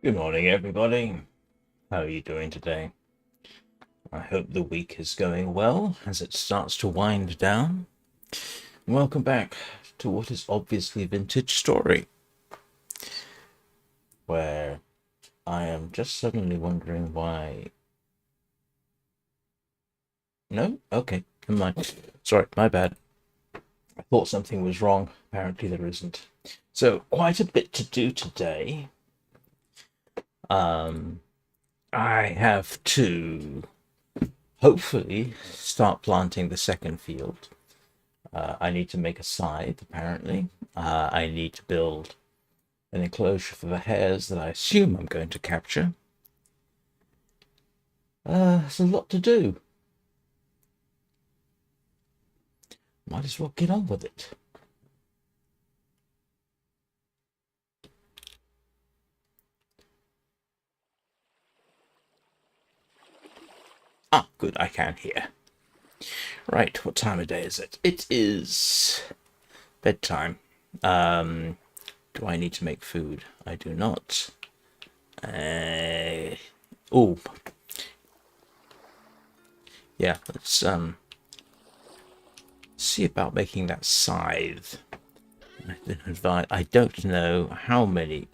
Good morning, everybody. How are you doing today? I hope the week is going well as it starts to wind down. Welcome back to what is obviously a vintage story, where I am just suddenly wondering why. No? Okay, never mind. Sorry, my bad. I thought something was wrong. Apparently, there isn't. So, quite a bit to do today. Um, I have to hopefully start planting the second field. I need to make a scythe, apparently. I need to build an enclosure for the hares that I assume I'm going to capture. There's a lot to do. Might as well get on with it. Ah, good, I can hear. Right, what time of day is it? It is bedtime. Do I need to make food? I do not. Oh, yeah, let's see about making that scythe. I don't know how many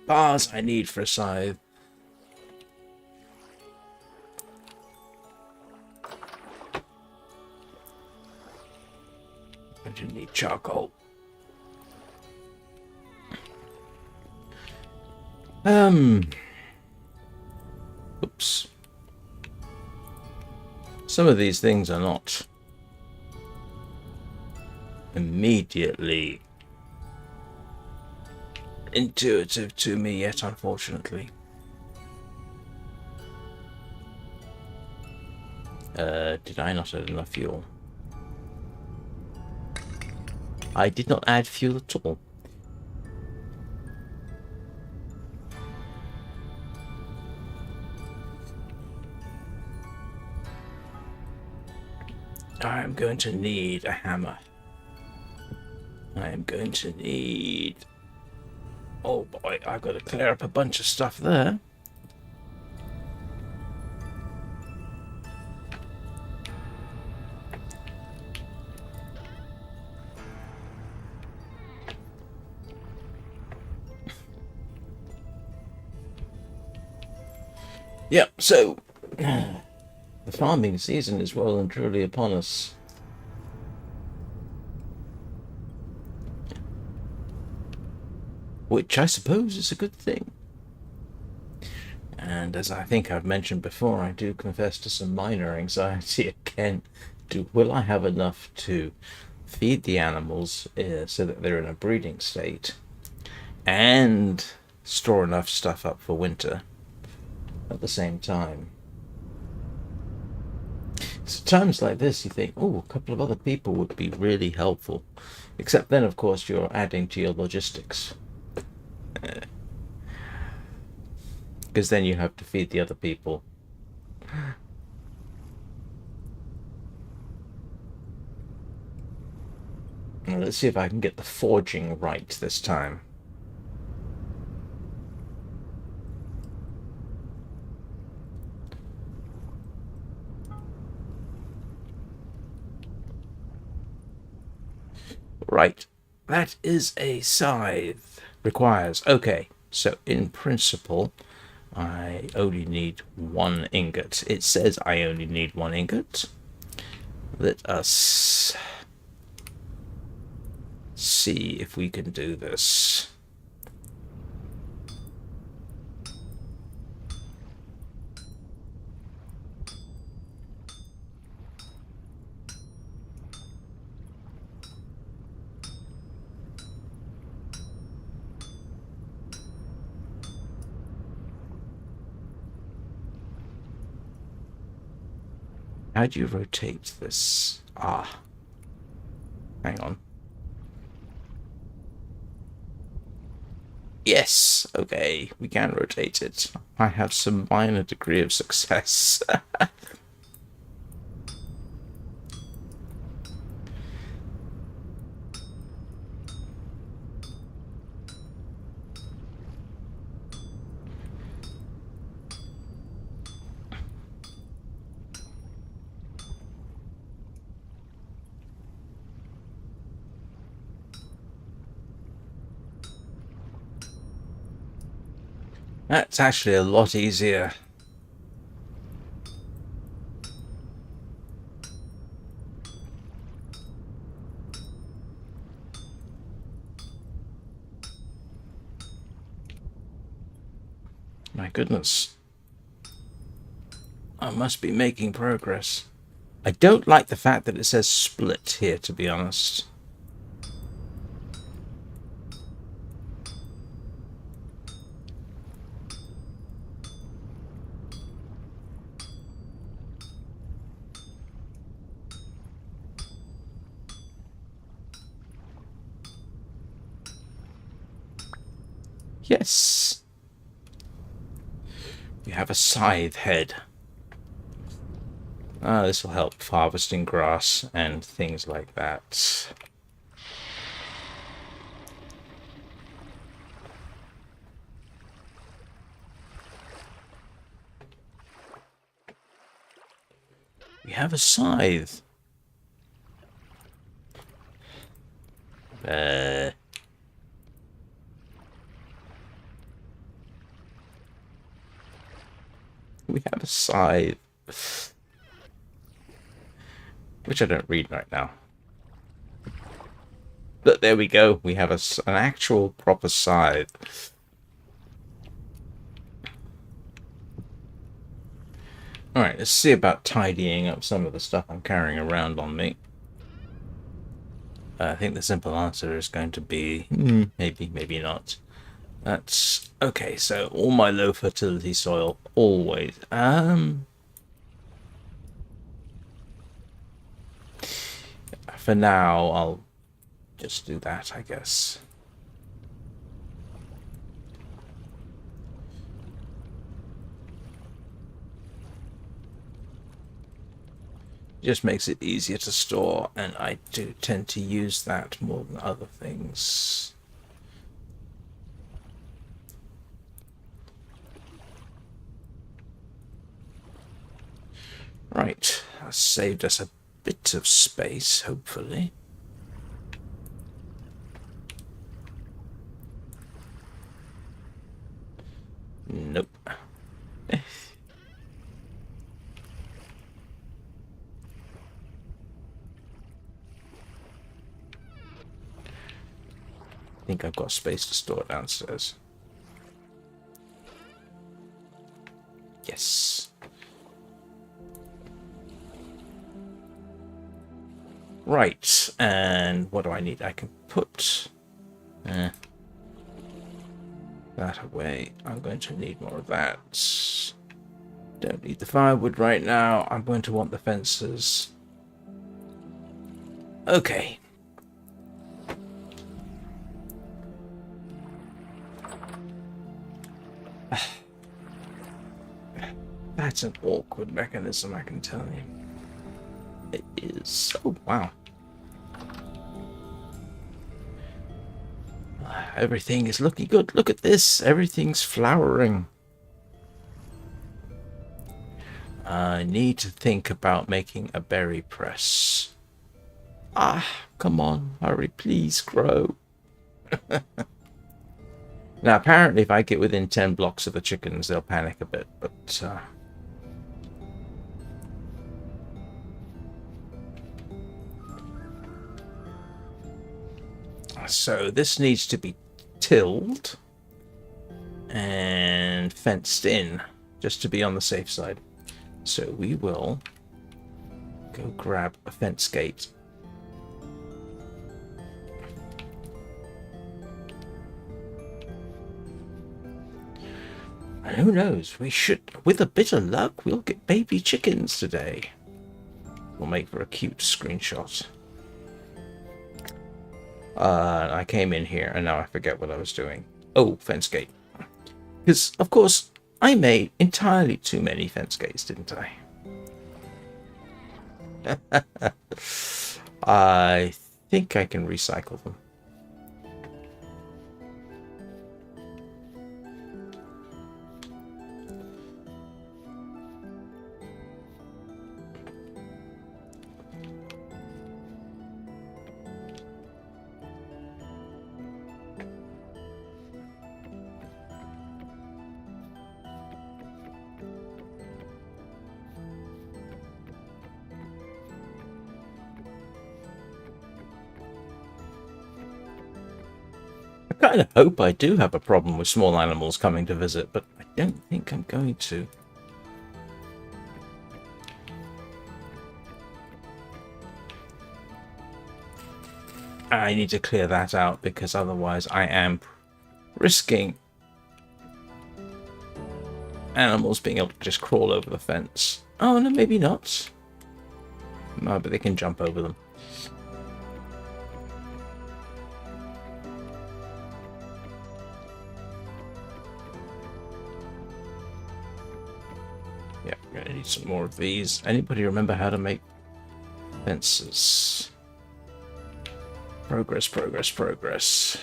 bars I need for a scythe. I do need charcoal. Oops. Some of these things are not immediately intuitive to me yet, unfortunately. Did I not add enough fuel? I did not add fuel at all. I am going to need a hammer. I am going to need... Oh boy, I've got to clear up a bunch of stuff there. Yep, so the farming season is well and truly upon us. Which I suppose is a good thing. And as I think I've mentioned before, I do confess to some minor anxiety again. Will I have enough to feed the animals so that they're in a breeding state and store enough stuff up for winter at the same time? So times like this, you think, oh, a couple of other people would be really helpful. Except then, of course, you're adding to your logistics. Because then you have to feed the other people. Now, let's see if I can get the forging right this time. Right, that is a scythe. Requires. Okay, so in principle, I only need one ingot. It says I only need one ingot. Let us see if we can do this. How do you rotate this? Ah, hang on. Yes, okay, we can rotate it. I have some minor degree of success. That's actually a lot easier. My goodness. I must be making progress. I don't like the fact that it says split here, to be honest. Yes. We have a scythe head. This will help harvesting grass and things like that. We have a scythe. We have a scythe. Which I don't read right now. But there we go. We have an actual proper scythe. Alright, let's see about tidying up some of the stuff I'm carrying around on me. I think the simple answer is going to be maybe, maybe not. That's okay. So all my low fertility soil always. For now, I'll just do that, I guess. Just makes it easier to store, and I do tend to use that more than other things. Right, that saved us a bit of space, hopefully. Nope. I think I've got space to store downstairs. Yes. Right, and what do I need? I can put that away. I'm going to need more of that. Don't need the firewood right now. I'm going to want the fences. Okay. That's an awkward mechanism, I can tell you. It is. Oh, wow. Everything is looking good. Look at this. Everything's flowering. I need to think about making a berry press. Come on. Hurry, please grow. Now, apparently, if I get within 10 blocks of the chickens, they'll panic a bit, but... So this needs to be tilled and fenced in, just to be on the safe side. So we will go grab a fence gate. And who knows, we should, with a bit of luck, we'll get baby chickens today. We'll make for a cute screenshot. I came in here and now I forget what I was doing. Oh, fence gate. Because, of course, I made entirely too many fence gates, didn't I? I think I can recycle them. kind of hope I do have a problem with small animals coming to visit, but I don't think I'm going to. I need to clear that out because otherwise I am risking animals being able to just crawl over the fence. Oh, no, maybe not. No, but they can jump over them. Yeah, I'm going to need some more of these. Anybody remember how to make fences? Progress, progress, progress.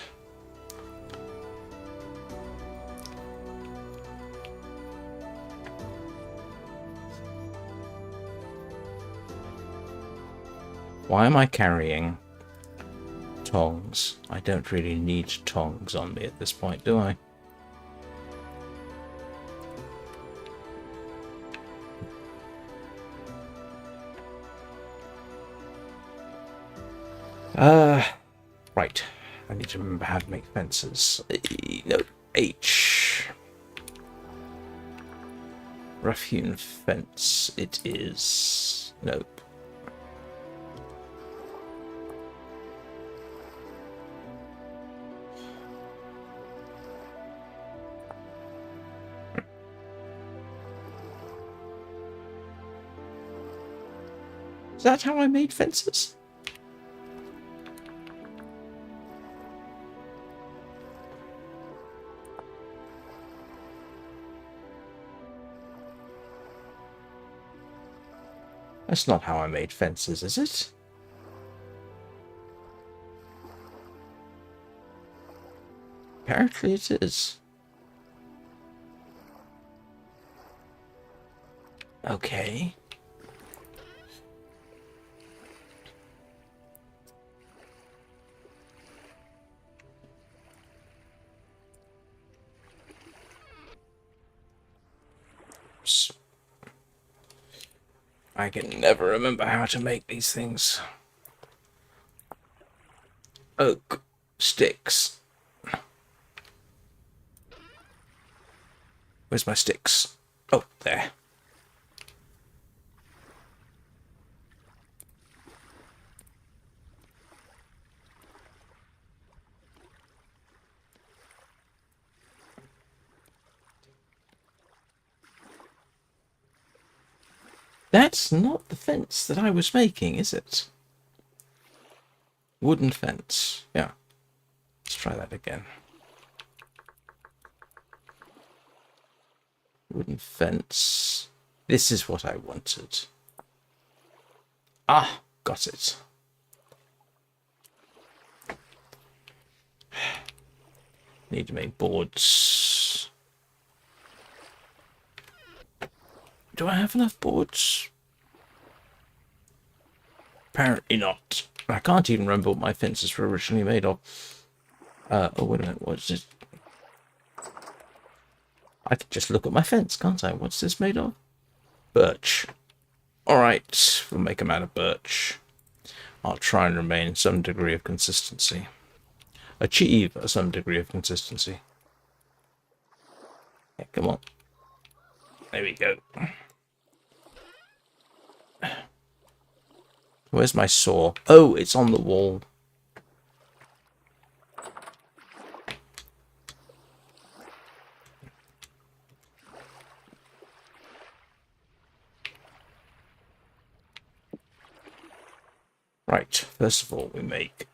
Why am I carrying tongs? I don't really need tongs on me at this point, do I? Right. I need to remember how to make fences. No, H. Rough-hewn fence it is. Nope. Is that how I made fences? That's not how I made fences, is it? Apparently it is. Okay. I can never remember how to make these things. Oak sticks. Where's my sticks? Oh, there. That's not the fence that I was making, is it? Wooden fence. Yeah. Let's try that again. Wooden fence. This is what I wanted. Ah, got it. Need to make boards. Do I have enough boards? Apparently not. I can't even remember what my fences were originally made of. Oh, wait a minute. What's this? I could just look at my fence, can't I? What's this made of? Birch. Alright, we'll make them out of birch. I'll try and remain some degree of consistency. Achieve some degree of consistency. Yeah, come on. There we go. Where's my saw? Oh, it's on the wall. Right, first of all, we make...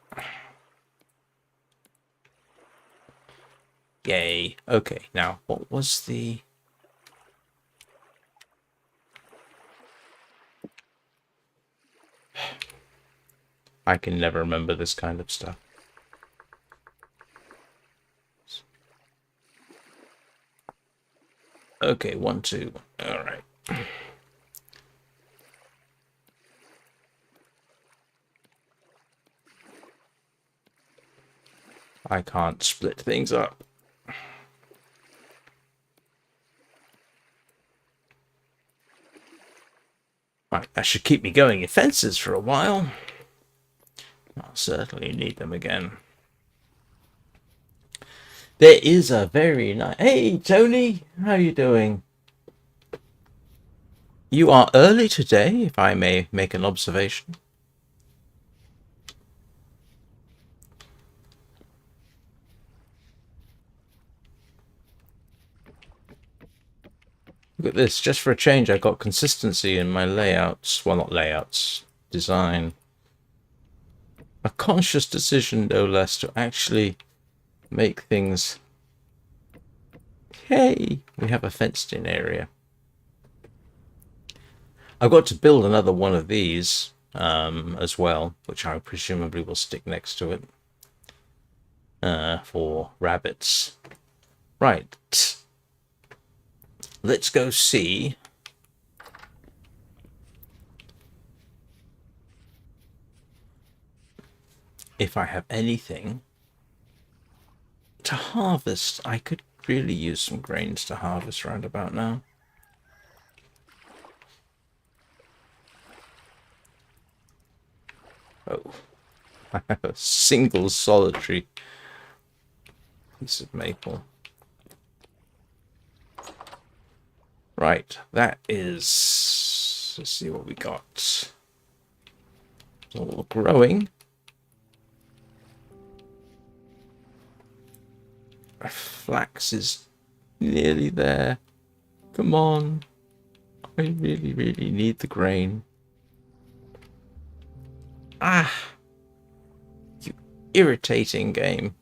Yay. Okay, now, what was the... I can never remember this kind of stuff. Okay, 1, 2. All right. I can't split things up. Right, that should keep me going in fences for a while. I'll certainly need them again. There is a very nice... Hey, Tony! How are you doing? You are early today, if I may make an observation. Look at this. Just for a change, I got consistency in my layouts. Well, not layouts. Design. A conscious decision, no less, to actually make things... Hey! We have a fenced-in area. I've got to build another one of these as well, which I presumably will stick next to it for rabbits. Right. Let's go see if I have anything to harvest. I could really use some grains to harvest round about now. Oh, I have a single solitary piece of maple. Right, that is... Let's see what we got. It's all growing. Flax is nearly there. Come on. I really, really need the grain. Ah! You irritating game.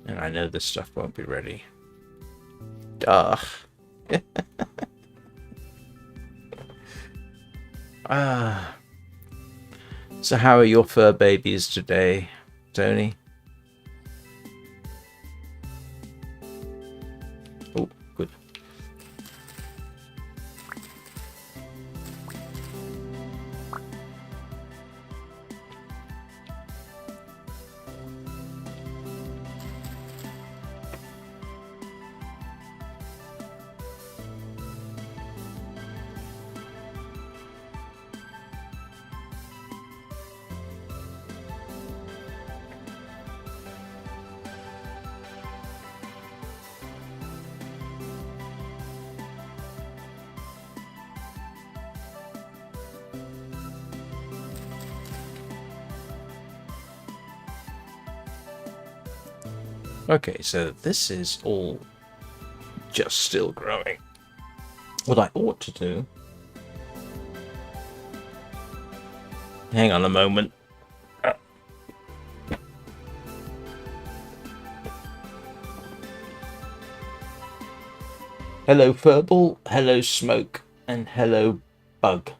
And I know this stuff won't be ready. Duh. So how are your fur babies today, Tony? Oh, good. Okay, so this is all just still growing. What I ought to do... Hang on a moment. Hello, Furball. Hello, Smoke. And hello, Bug.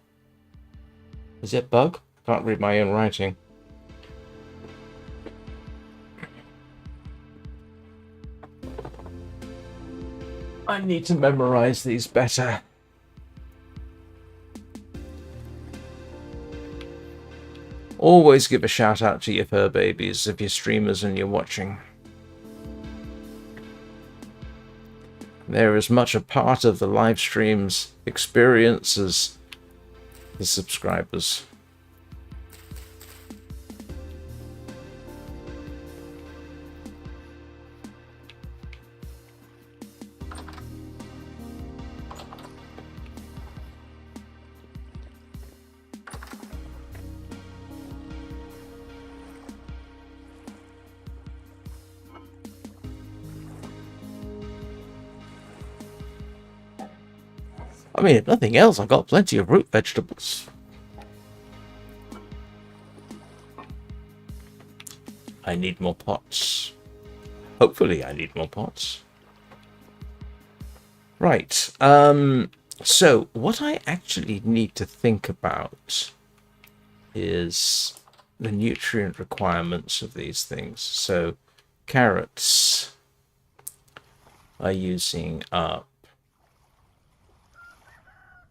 Is it Bug? Can't read my own writing. I need to memorize these better. Always give a shout out to your fur babies if you're streamers and you're watching. They're as much a part of the live stream's experience as the subscribers. I mean, if nothing else, I've got plenty of root vegetables. I need more pots. Hopefully I need more pots. Right. So what I actually need to think about is the nutrient requirements of these things. So carrots are using up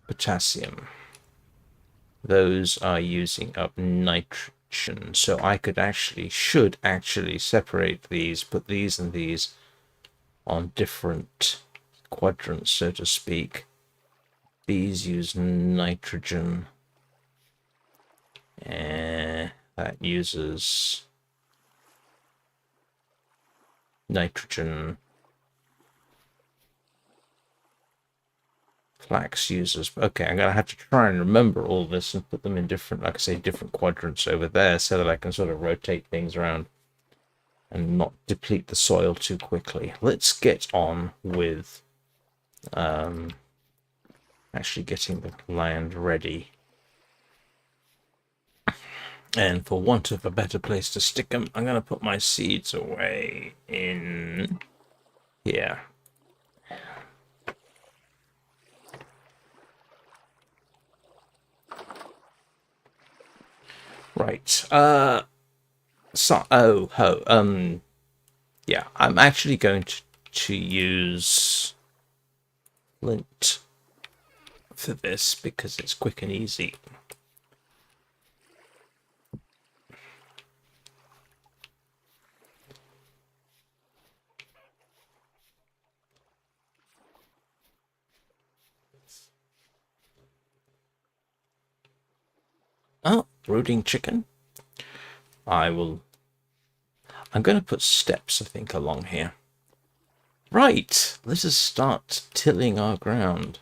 potassium. Those are using up nitrogen. So I could actually, should actually separate these, put these and these on different quadrants, so to speak, Bees use nitrogen. That uses nitrogen. Flax uses... Okay, I'm going to have to try and remember all this and put them in different, like I say, different quadrants over there so that I can sort of rotate things around and not deplete the soil too quickly. Let's get on with actually getting the land ready. And for want of a better place to stick them, I'm going to put my seeds away in here. Right. Yeah, I'm actually going to use flint for this because it's quick and easy. Oh, brooding chicken. I'm going to put steps, I think, along here. Right, let us start tilling our ground.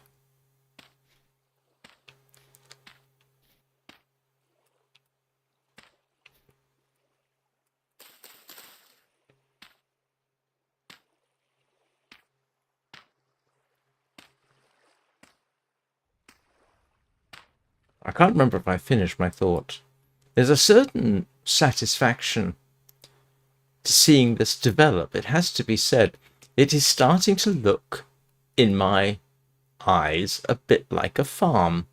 I can't remember if I finished my thought. There's a certain satisfaction to seeing this develop. It has to be said. It is starting to look, in my eyes, a bit like a farm.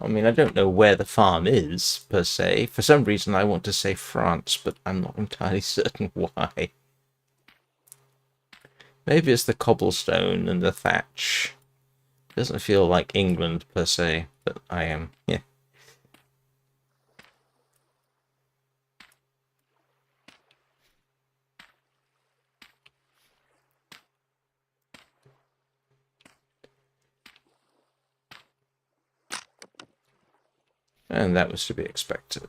I mean, I don't know where the farm is, per se. For some reason, I want to say France, but I'm not entirely certain why. Maybe it's the cobblestone and the thatch. Doesn't feel like England, per se, but I am, yeah. And that was to be expected.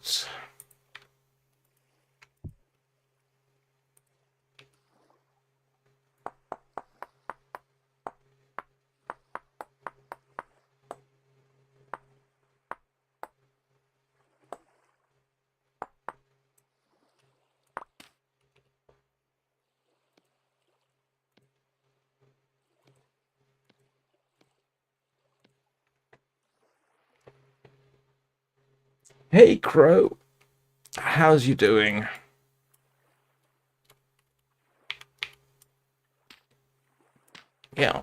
Hey, Crow. How's you doing? Yeah.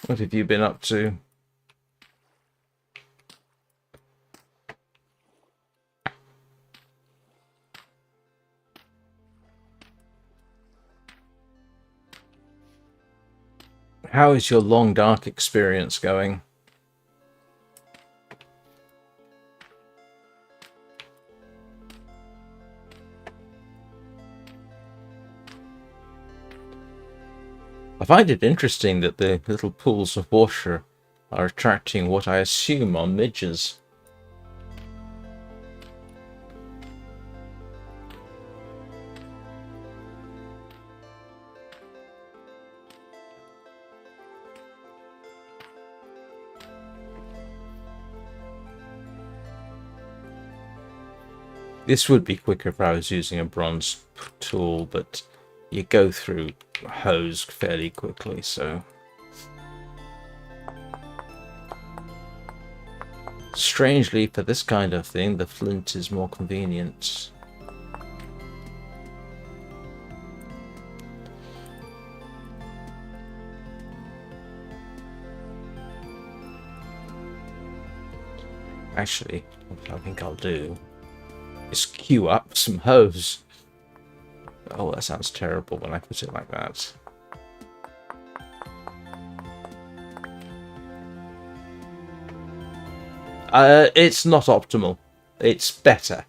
What have you been up to? How is your long dark experience going? I find it interesting that the little pools of water are attracting what I assume are midges. This would be quicker if I was using a bronze tool, but you go through hose fairly quickly, so... Strangely, for this kind of thing, the flint is more convenient. Actually, what I think I'll do is queue up some hose. Oh, that sounds terrible when I put it like that. It's not optimal. It's better.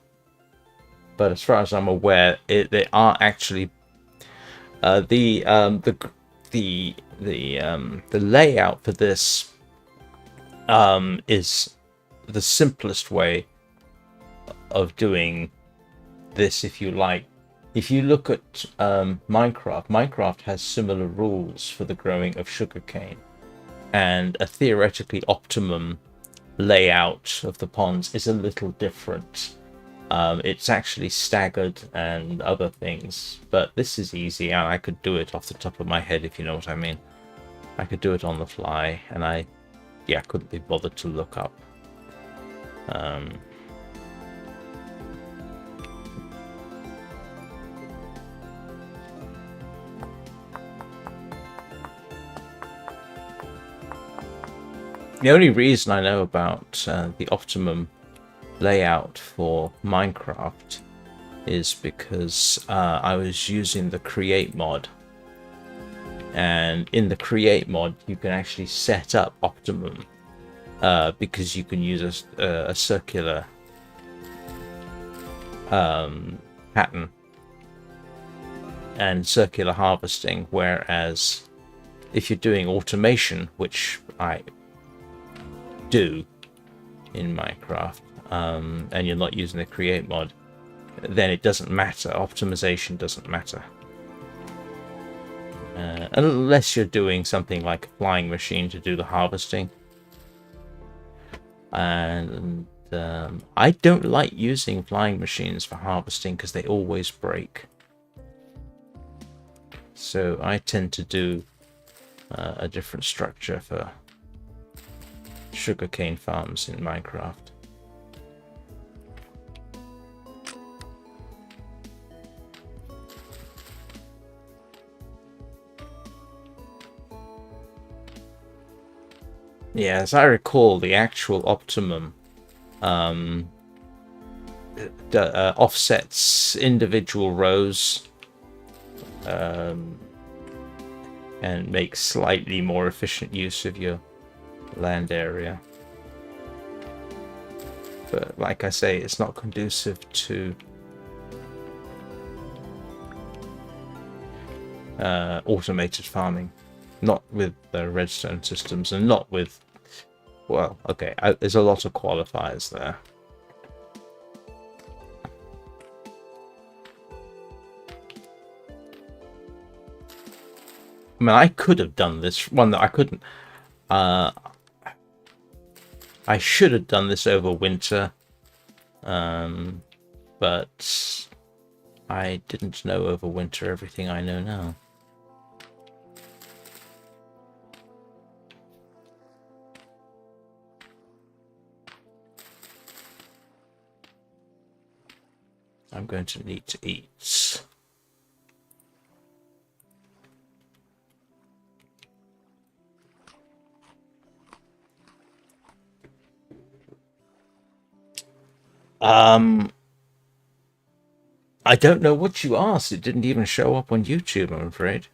But as far as I'm aware, they are actually... the layout for this is the simplest way of doing this, if you like. If you look at Minecraft has similar rules for the growing of sugarcane, and a theoretically optimum layout of the ponds is a little different. It's actually staggered and other things, but this is easy, and I could do it off the top of my head, if you know what I mean. I could do it on the fly, and I couldn't be bothered to look up. The only reason I know about the optimum layout for Minecraft is because I was using the create mod, and in the create mod you can actually set up optimum because you can use a circular pattern and circular harvesting, whereas if you're doing automation, which I do in Minecraft, and you're not using the create mod, then it doesn't matter. Optimization doesn't matter. Unless you're doing something like a flying machine to do the harvesting. And I don't like using flying machines for harvesting because they always break. So I tend to do a different structure for sugarcane farms in Minecraft. Yeah, as I recall, the actual optimum offsets individual rows and makes slightly more efficient use of your land area. But like I say, it's not conducive to automated farming. Not with the redstone systems, and not with, well, okay, there's a lot of qualifiers there. I mean, I could have done this one that I couldn't. I should have done this over winter, but I didn't know over winter everything I know now. I'm going to need to eat. I don't know what you asked. It didn't even show up on YouTube, I'm afraid.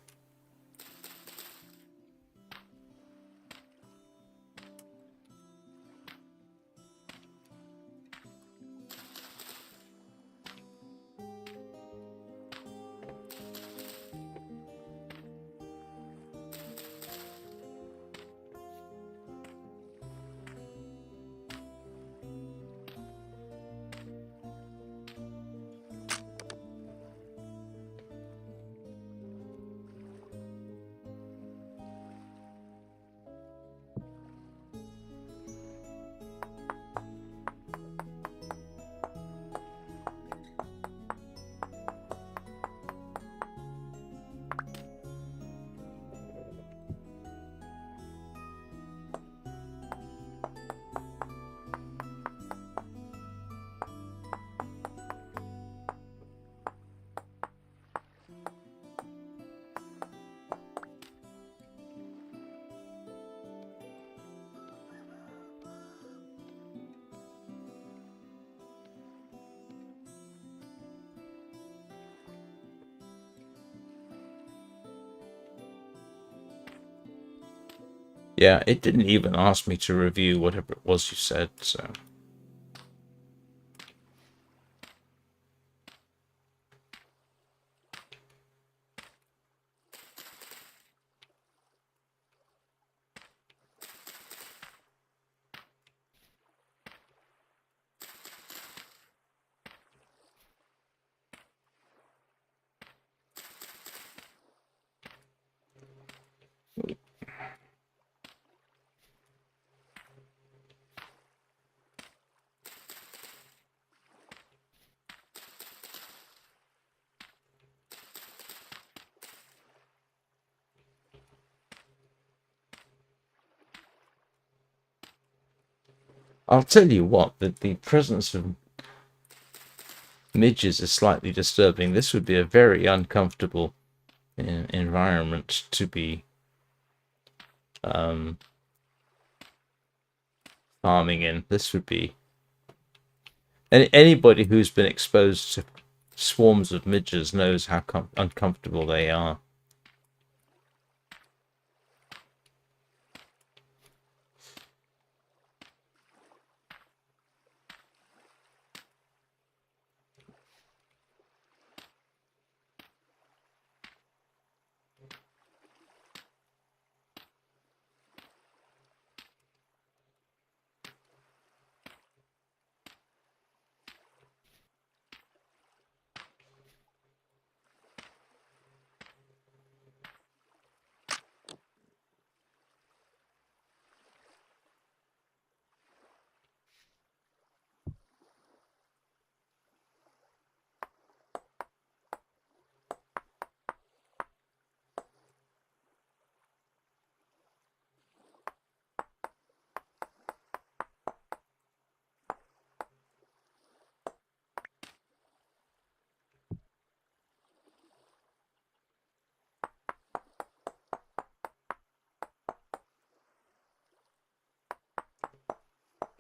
Yeah, it didn't even ask me to review whatever it was you said, so... I'll tell you what, the presence of midges is slightly disturbing. This would be a very uncomfortable environment to be farming in. This would be anybody who's been exposed to swarms of midges knows how uncomfortable they are.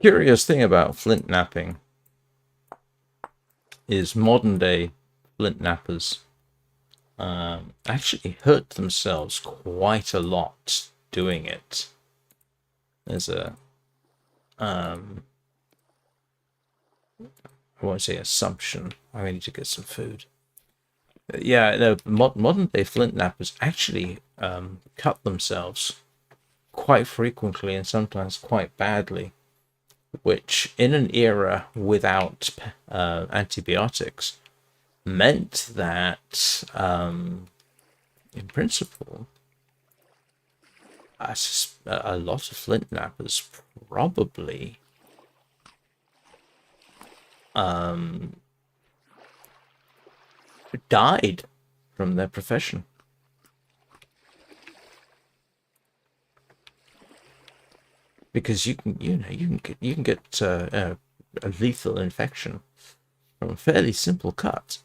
Curious thing about flint knapping is modern day flint knappers actually hurt themselves quite a lot doing it. There's a I won't say assumption. I need to get some food. Yeah, no, modern day flint knappers actually cut themselves quite frequently and sometimes quite badly, which in an era without antibiotics meant that, in principle, a lot of flint knappers probably died from their profession. Because you can get a lethal infection from a fairly simple cut.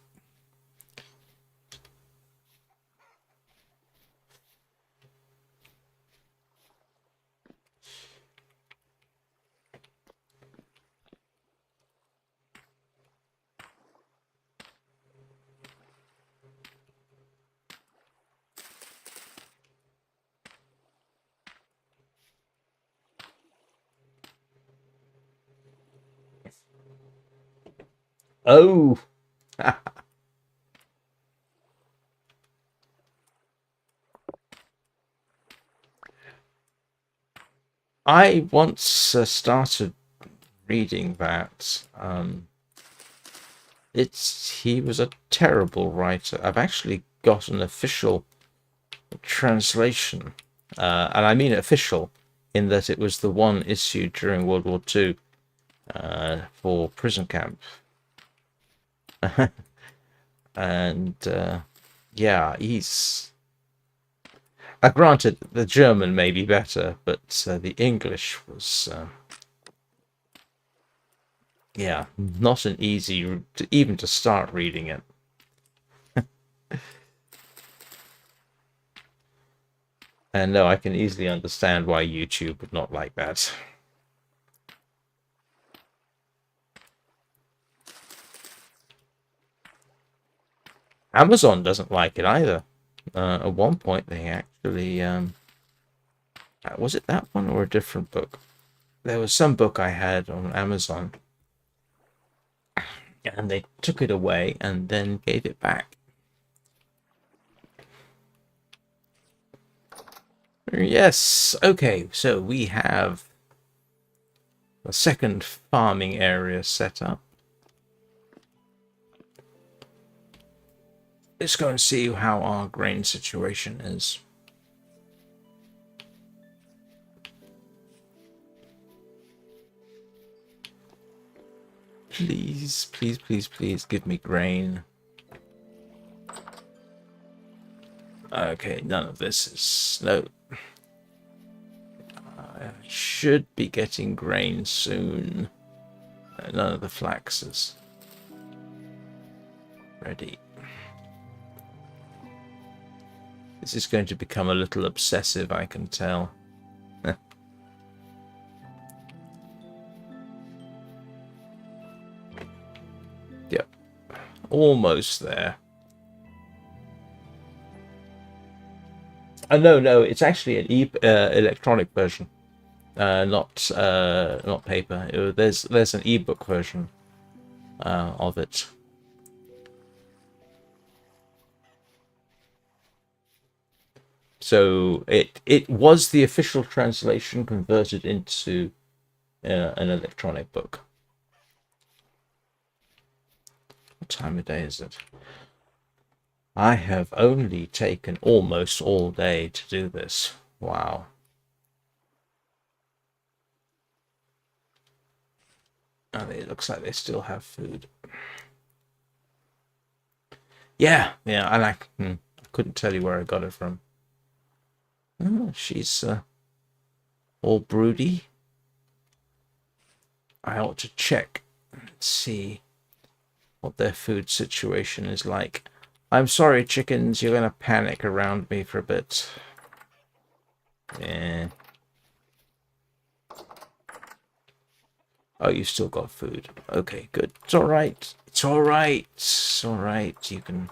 Oh, I once started reading that. He was a terrible writer. I've actually got an official translation, and I mean official in that it was the one issued during World War II for prison camp. And yeah, he's granted the German may be better, but the English was yeah, not an easy even to start reading it. And no, I can easily understand why YouTube would not like that. Amazon doesn't like it either. At one point, they actually was it that one or a different book? There was some book I had on Amazon, and they took it away and then gave it back. Yes, okay, so we have a second farming area set up. Let's go and see how our grain situation is. Please, please, please, please give me grain. Okay, none of this is... No. I should be getting grain soon. None of the flax is ready. This is going to become a little obsessive, I can tell. Yep. Almost there. No, it's actually an electronic version, not paper. There's an ebook version of it. So it was the official translation converted into an electronic book. What time of day is it? I have only taken almost all day to do this. Wow. Oh, it looks like they still have food. Yeah, and I couldn't tell you where I got it from. Oh, she's all broody. I ought to check and see what their food situation is like. I'm sorry, chickens, you're going to panic around me for a bit. Yeah. Oh, you still got food. Okay, good. It's alright. It's alright. It's alright. You can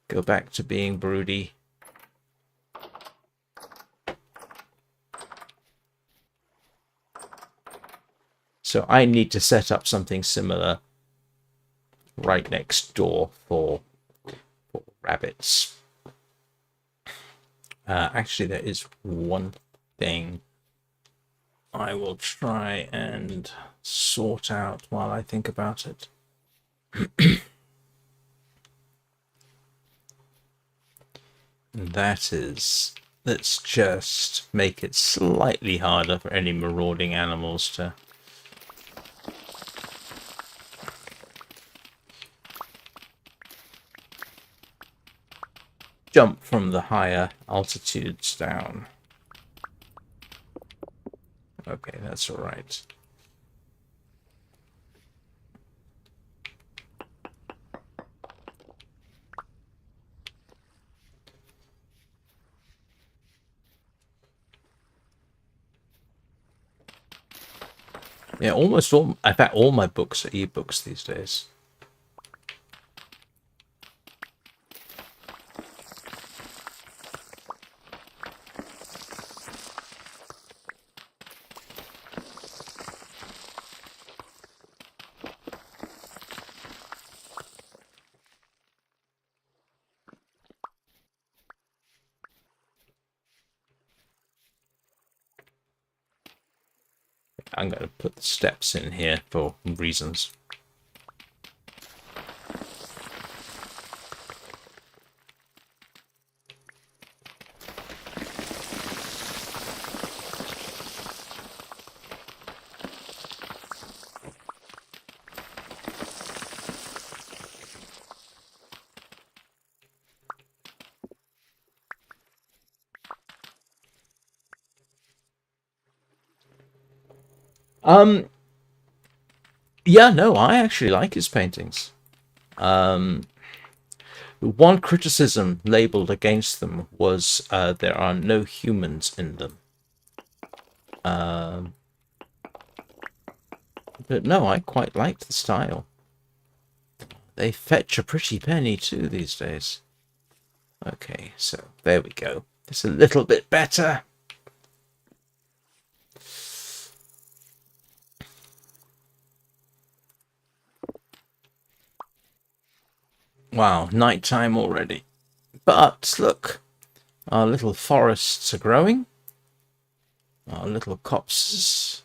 go back to being broody. So I need to set up something similar right next door for rabbits. Actually, there is one thing I will try and sort out while I think about it. That is, let's just make it slightly harder for any marauding animals to jump from the higher altitudes down. Okay, that's all right. Yeah, almost all, in fact, all my books are ebooks these days. I'm going to put the steps in here for reasons. Yeah, no, I actually like his paintings. One criticism labeled against them was there are no humans in them. But no, I quite liked the style. They fetch a pretty penny too these days. Okay, so there we go. It's a little bit better. Wow, nighttime already. But look, our little forests are growing. Our little copses.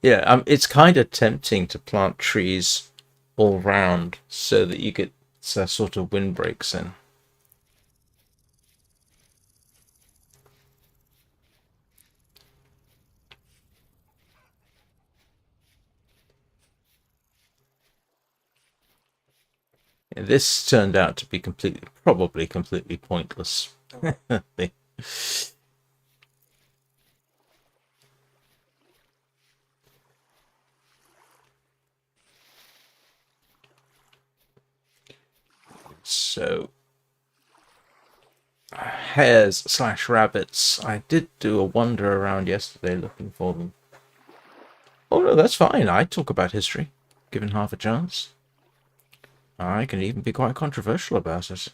Yeah, it's kind of tempting to plant trees all round so that you get sort of windbreaks in. This turned out to be probably completely pointless. So, hares/rabbits. I did do a wander around yesterday looking for them. Oh no, that's fine. I talk about history, given half a chance. I can even be quite controversial about it.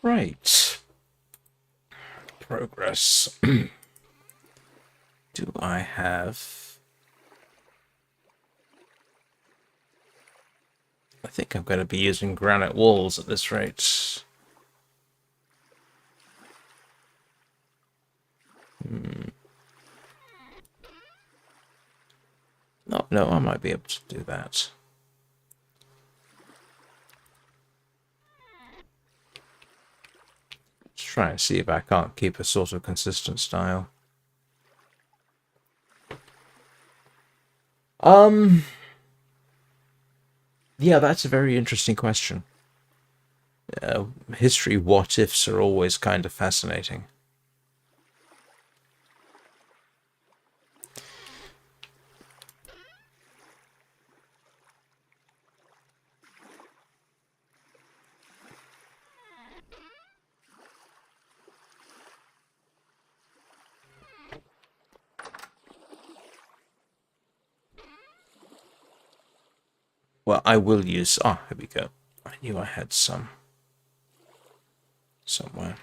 Right. Progress. Do I have... I think I'm going to be using granite walls at this rate. No, I might be able to do that. Let's try and see if I can't keep a sort of consistent style. Yeah, that's a very interesting question. History what-ifs are always kind of fascinating. Well, I will use... Ah, here we go. I knew I had some somewhere.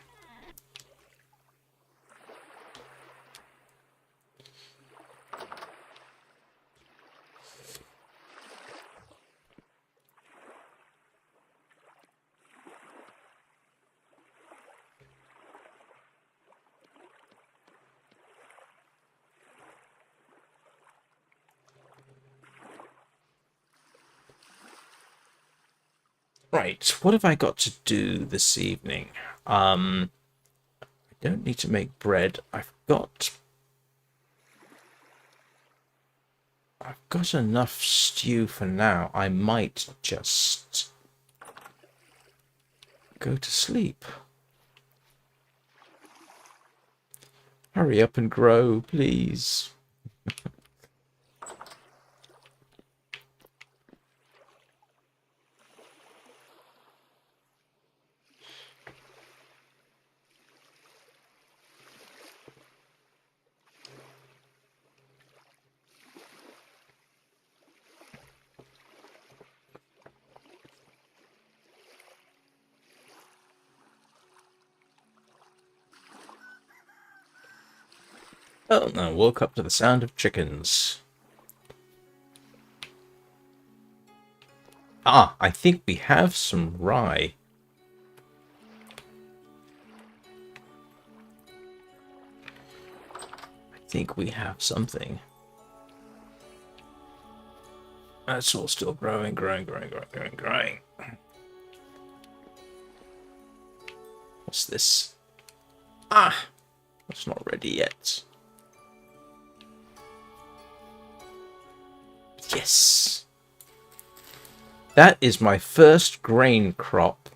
Right, what have I got to do this evening? I don't need to make bread. I've got enough stew for now. I might just go to sleep. Hurry up and grow, please. Oh, no, woke up to the sound of chickens. Ah, I think we have some rye. I think we have something. That's all still growing. What's this? Ah, it's not ready yet. Yes. That is my first grain crop.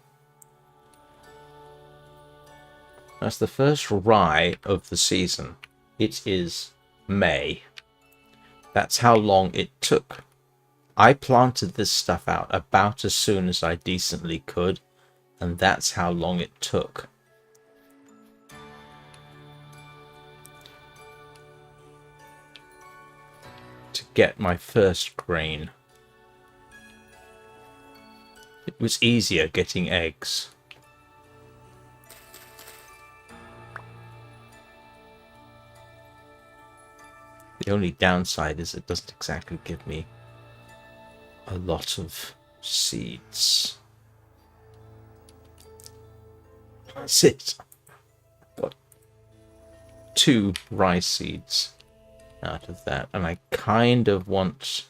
That's the first rye of the season. It is May. That's how long it took. I planted this stuff out about as soon as I decently could, and that's how long it took. get my first grain. It was easier getting eggs. The only downside is it doesn't exactly give me a lot of seeds. That's it. Got 2 rice seeds out of that, and I kind of want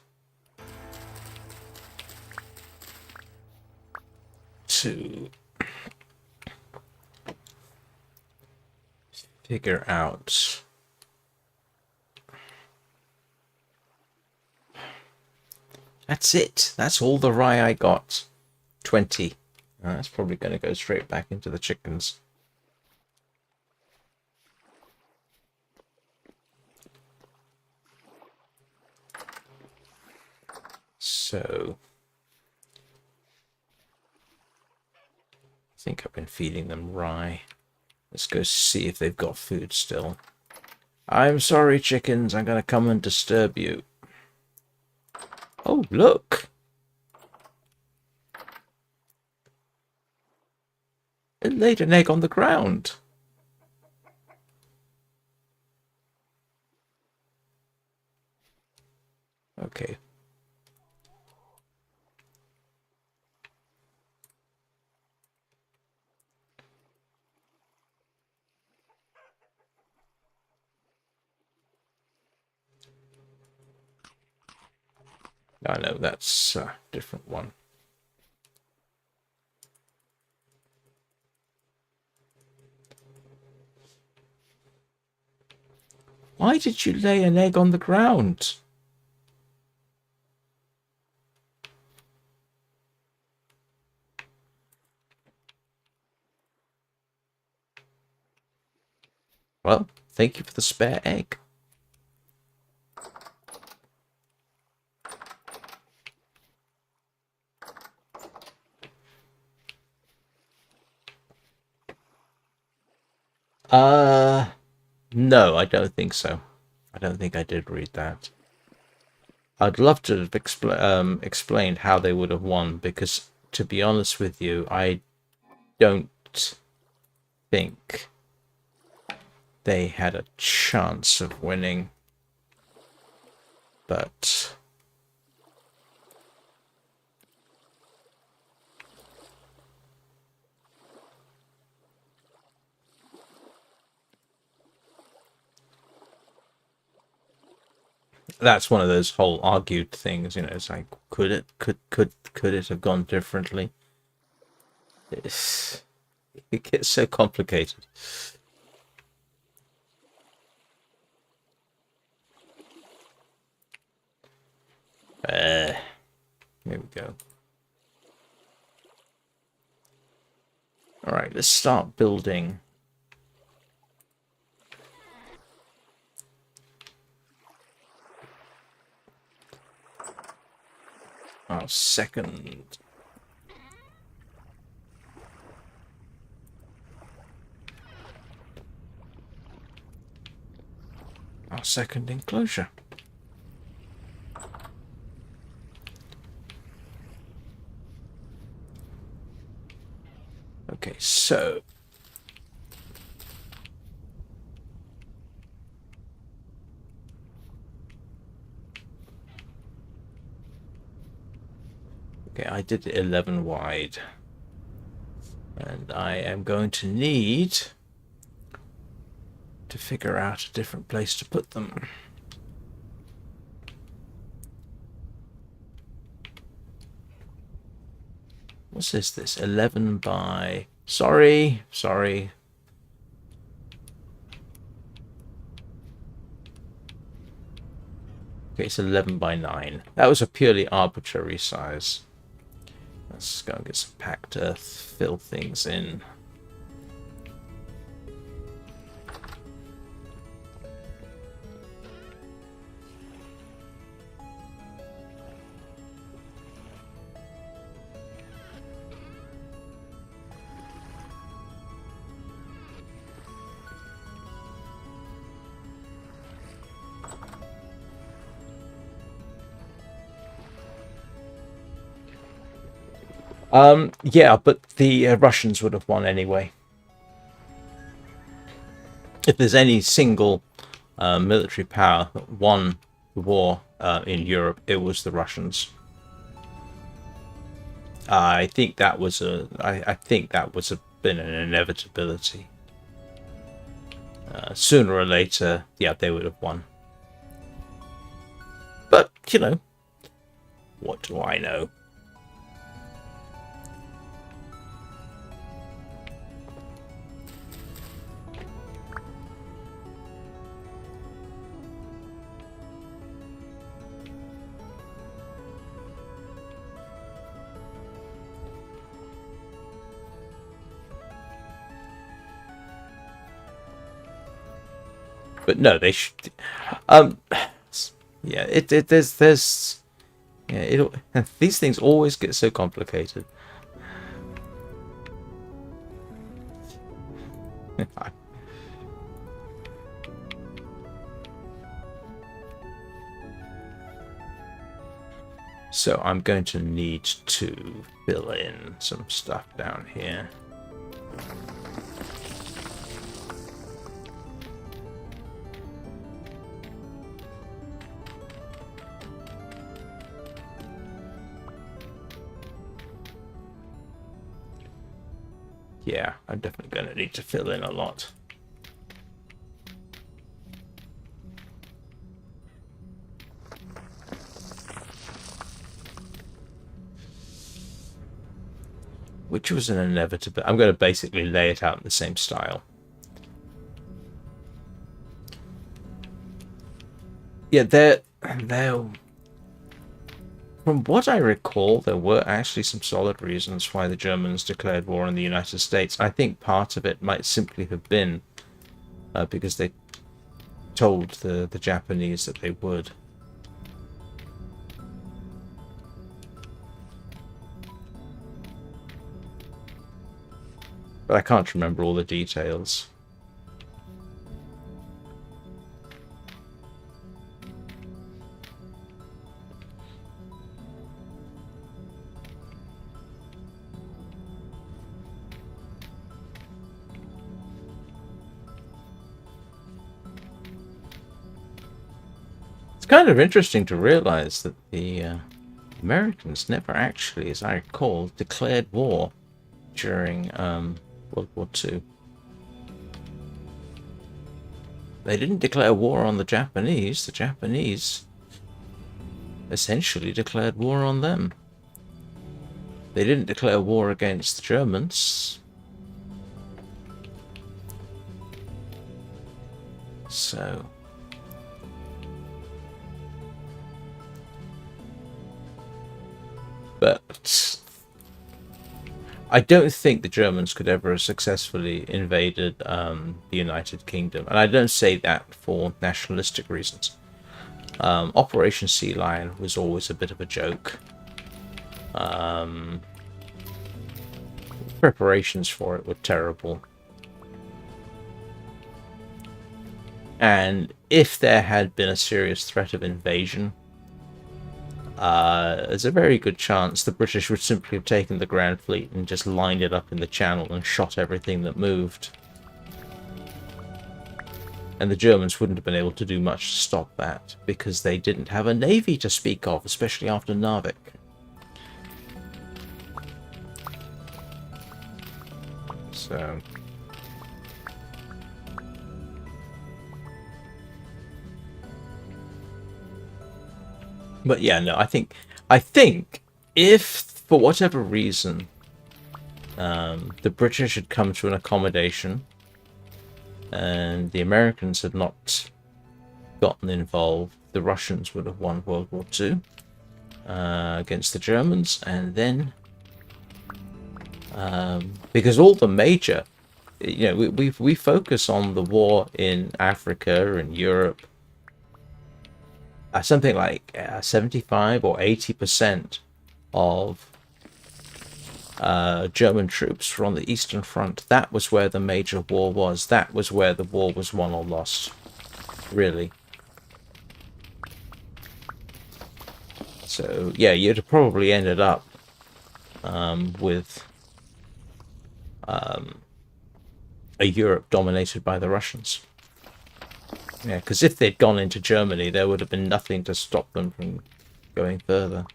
to figure out that's it. That's all the rye I got. 20. That's probably going to go straight back into the chickens. So I think I've been feeding them rye. Let's go see if they've got food still. I'm sorry, chickens. I'm going to come and disturb you. Oh, look. It laid an egg on the ground. Okay. I know, that's a different one. Why did you lay an egg on the ground? Well, thank you for the spare egg. No, I don't think so. I don't think I did read that. I'd love to have explained how they would have won, because, to be honest with you, I don't think they had a chance of winning. But that's one of those whole argued things, you know. It's like, could it have gone differently? It gets so complicated. Here we go. All right, let's start building. Our second enclosure. Okay, so okay, I did it 11 wide, and I am going to need to figure out a different place to put them. What's this? 11 by... Sorry. Okay, it's 11 by 9. That was a purely arbitrary size. Let's go and get some packed earth, fill things in. Yeah, but the Russians would have won anyway. If there's any single military power that won the war in Europe, it was the Russians. I think that was been an inevitability. Sooner or later, yeah, they would have won. But you know, what do I know? But no, they should. Yeah, there's yeah, these things always get so complicated. So I'm going to need to fill in some stuff down here. Yeah, I'm definitely going to need to fill in a lot. Which was an inevitable. I'm going to basically lay it out in the same style. Yeah, there. From what I recall, there were actually some solid reasons why the Germans declared war on the United States. I think part of it might simply have been because they told the Japanese that they would. But I can't remember all the details. It's kind of interesting to realize that the Americans never actually, as I recall, declared war during World War II. They didn't declare war on the Japanese. The Japanese essentially declared war on them. They didn't declare war against the Germans. So... But I don't think the Germans could ever have successfully invaded the United Kingdom. And I don't say that for nationalistic reasons. Operation Sea Lion was always a bit of a joke. Preparations for it were terrible. And if there had been a serious threat of invasion, there's a very good chance the British would simply have taken the Grand Fleet and just lined it up in the Channel and shot everything that moved. And the Germans wouldn't have been able to do much to stop that, because they didn't have a navy to speak of, especially after Narvik. So... But yeah, no, I think if for whatever reason the British had come to an accommodation and the Americans had not gotten involved, the Russians would have won World War II against the Germans. And then because all the major, you know, we focus on the war in Africa and Europe. Something like 75 or 80% of German troops were on the Eastern Front. That was where the major war was. That was where the war was won or lost, really. So, yeah, you'd have probably ended up with a Europe dominated by the Russians. Yeah, because if they'd gone into Germany, there would have been nothing to stop them from going further.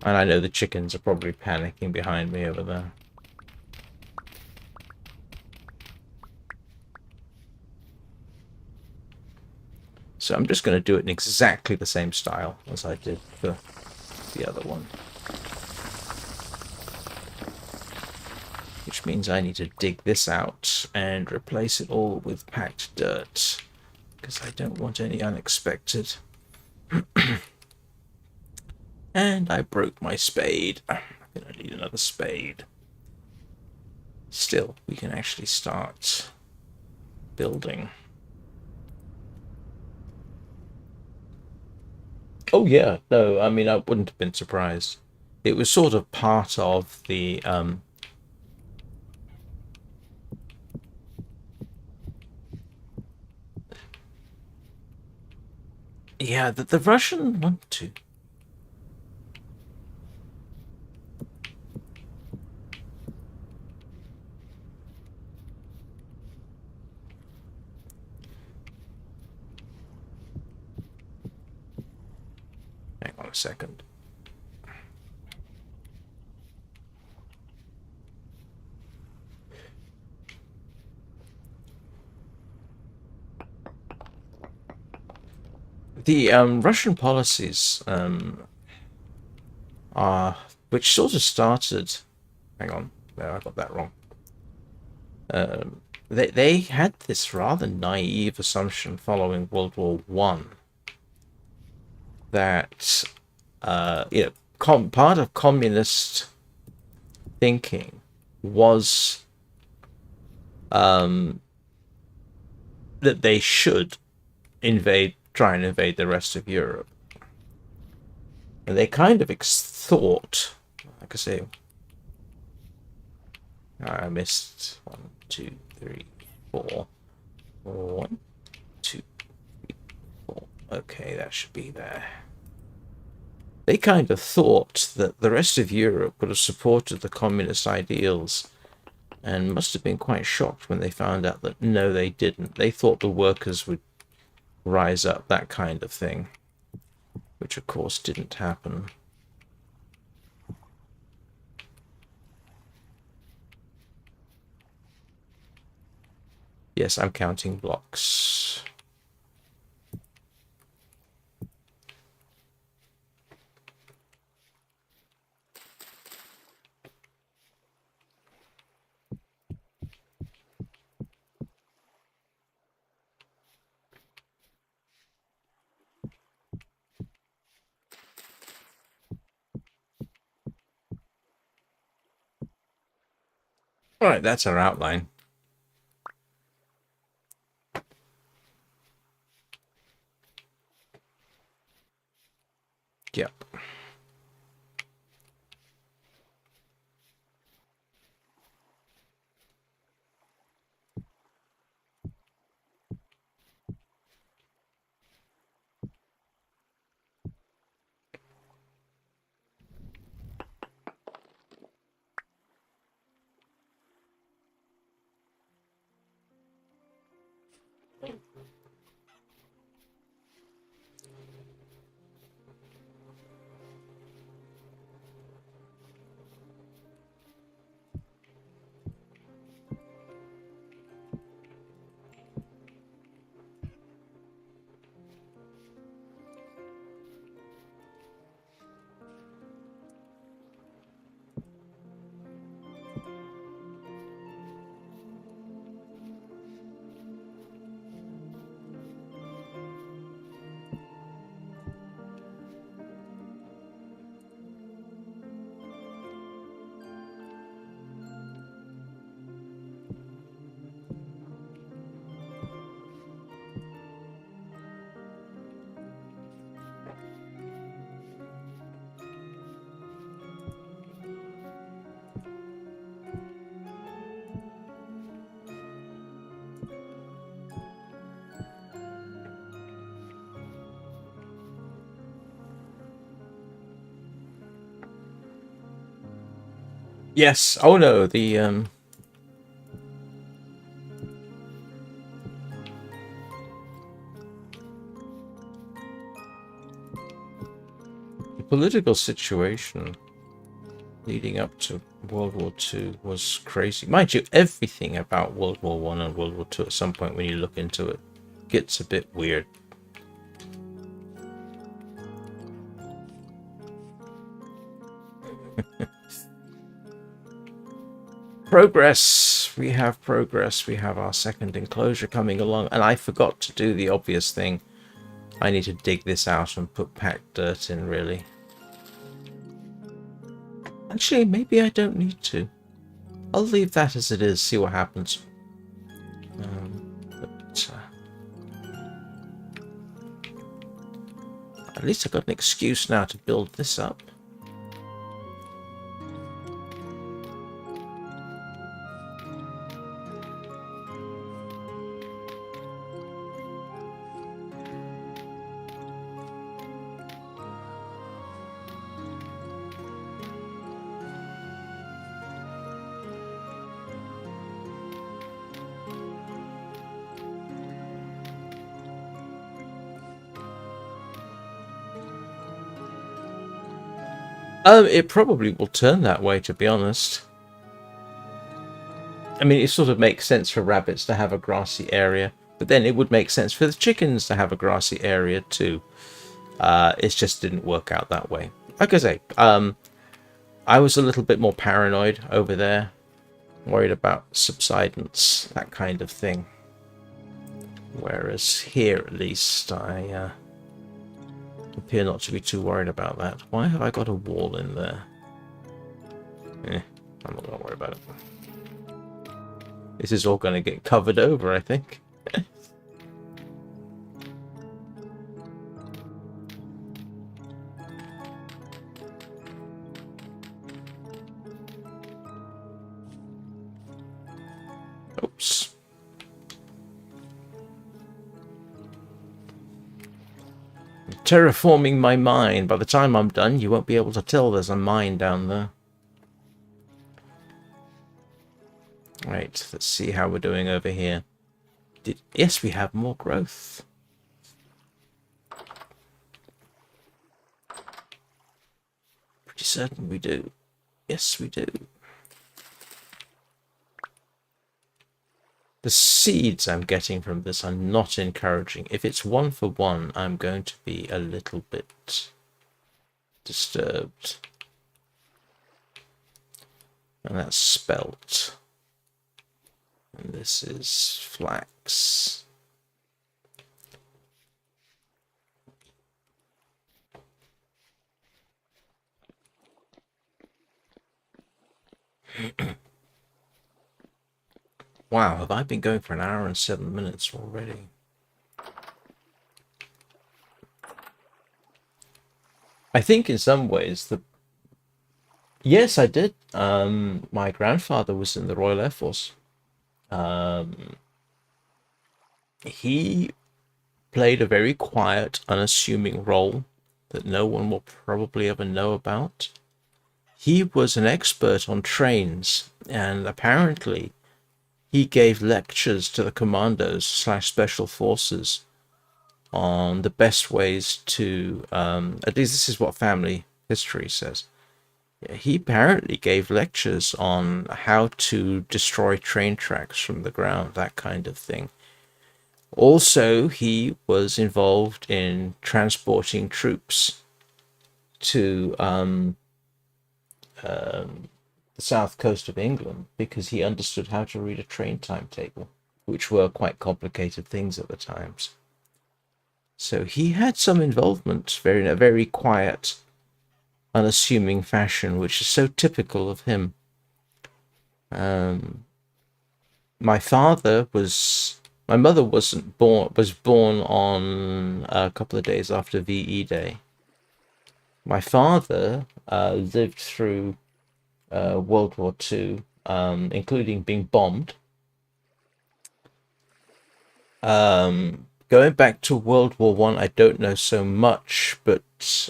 And I know the chickens are probably panicking behind me over there. So I'm just going to do it in exactly the same style as I did for the other one. Which means I need to dig this out and replace it all with packed dirt, because I don't want any unexpected. And I broke my spade. I'm going to need another spade. Still, we can actually start building. Oh yeah, no, I mean, I wouldn't have been surprised. It was sort of part of the yeah, the Russian want to. Hang on a second. The Russian policies are, which sort of started. Hang on, no, I got that wrong. They had this rather naive assumption following World War One that part of communist thinking was that they should try and invade the rest of Europe. And they kind of thought, like I say, I missed 1, 2, 3, 4. 1, 2, 3, 4. Okay, that should be there. They kind of thought that the rest of Europe would have supported the communist ideals, and must have been quite shocked when they found out that no, they didn't. They thought the workers would rise up, that kind of thing, which of course didn't happen. Yes, I'm counting blocks. All right, that's our outline. Yep. Yes. Oh no, the political situation leading up to World War II was crazy. Mind you, everything about World War One and World War Two at some point when you look into it gets a bit weird. Progress. We have progress. We have our second enclosure coming along. And I forgot to do the obvious thing. I need to dig this out and put packed dirt in, really. Actually, maybe I don't need to. I'll leave that as it is, see what happens. But, at least I've got an excuse now to build this up. It probably will turn that way, to be honest. I mean, it sort of makes sense for rabbits to have a grassy area, but then it would make sense for the chickens to have a grassy area too. It just didn't work out that way. Like I say, I was a little bit more paranoid over there, worried about subsidence, that kind of thing. Whereas here, at least, I appear not to be too worried about that. Why have I got a wall in there? I'm not going to worry about it. This is all going to get covered over, I think. Oops. Terraforming my mine. By the time I'm done, you won't be able to tell there's a mine down there. Right, let's see how we're doing over here. Yes, we have more growth. Pretty certain we do. Yes, we do. The seeds I'm getting from this are not encouraging. If it's 1 for 1, I'm going to be a little bit disturbed. And that's spelt. And this is flax. Wow, have I been going for an hour and 7 minutes already? I think in some ways yes, I did. My grandfather was in the Royal Air Force. He played a very quiet, unassuming role that no one will probably ever know about. He was an expert on trains, and apparently he gave lectures to the commandos / special forces on the best ways to, at least this is what family history says. He apparently gave lectures on how to destroy train tracks from the ground, that kind of thing. Also, he was involved in transporting troops to the south coast of England because he understood how to read a train timetable, which were quite complicated things at the times. So he had some involvement in a very quiet, unassuming fashion, which is so typical of him. My mother was born on a couple of days after VE Day. My father lived through World War II, including being bombed. Going back to World War One, I don't know so much, but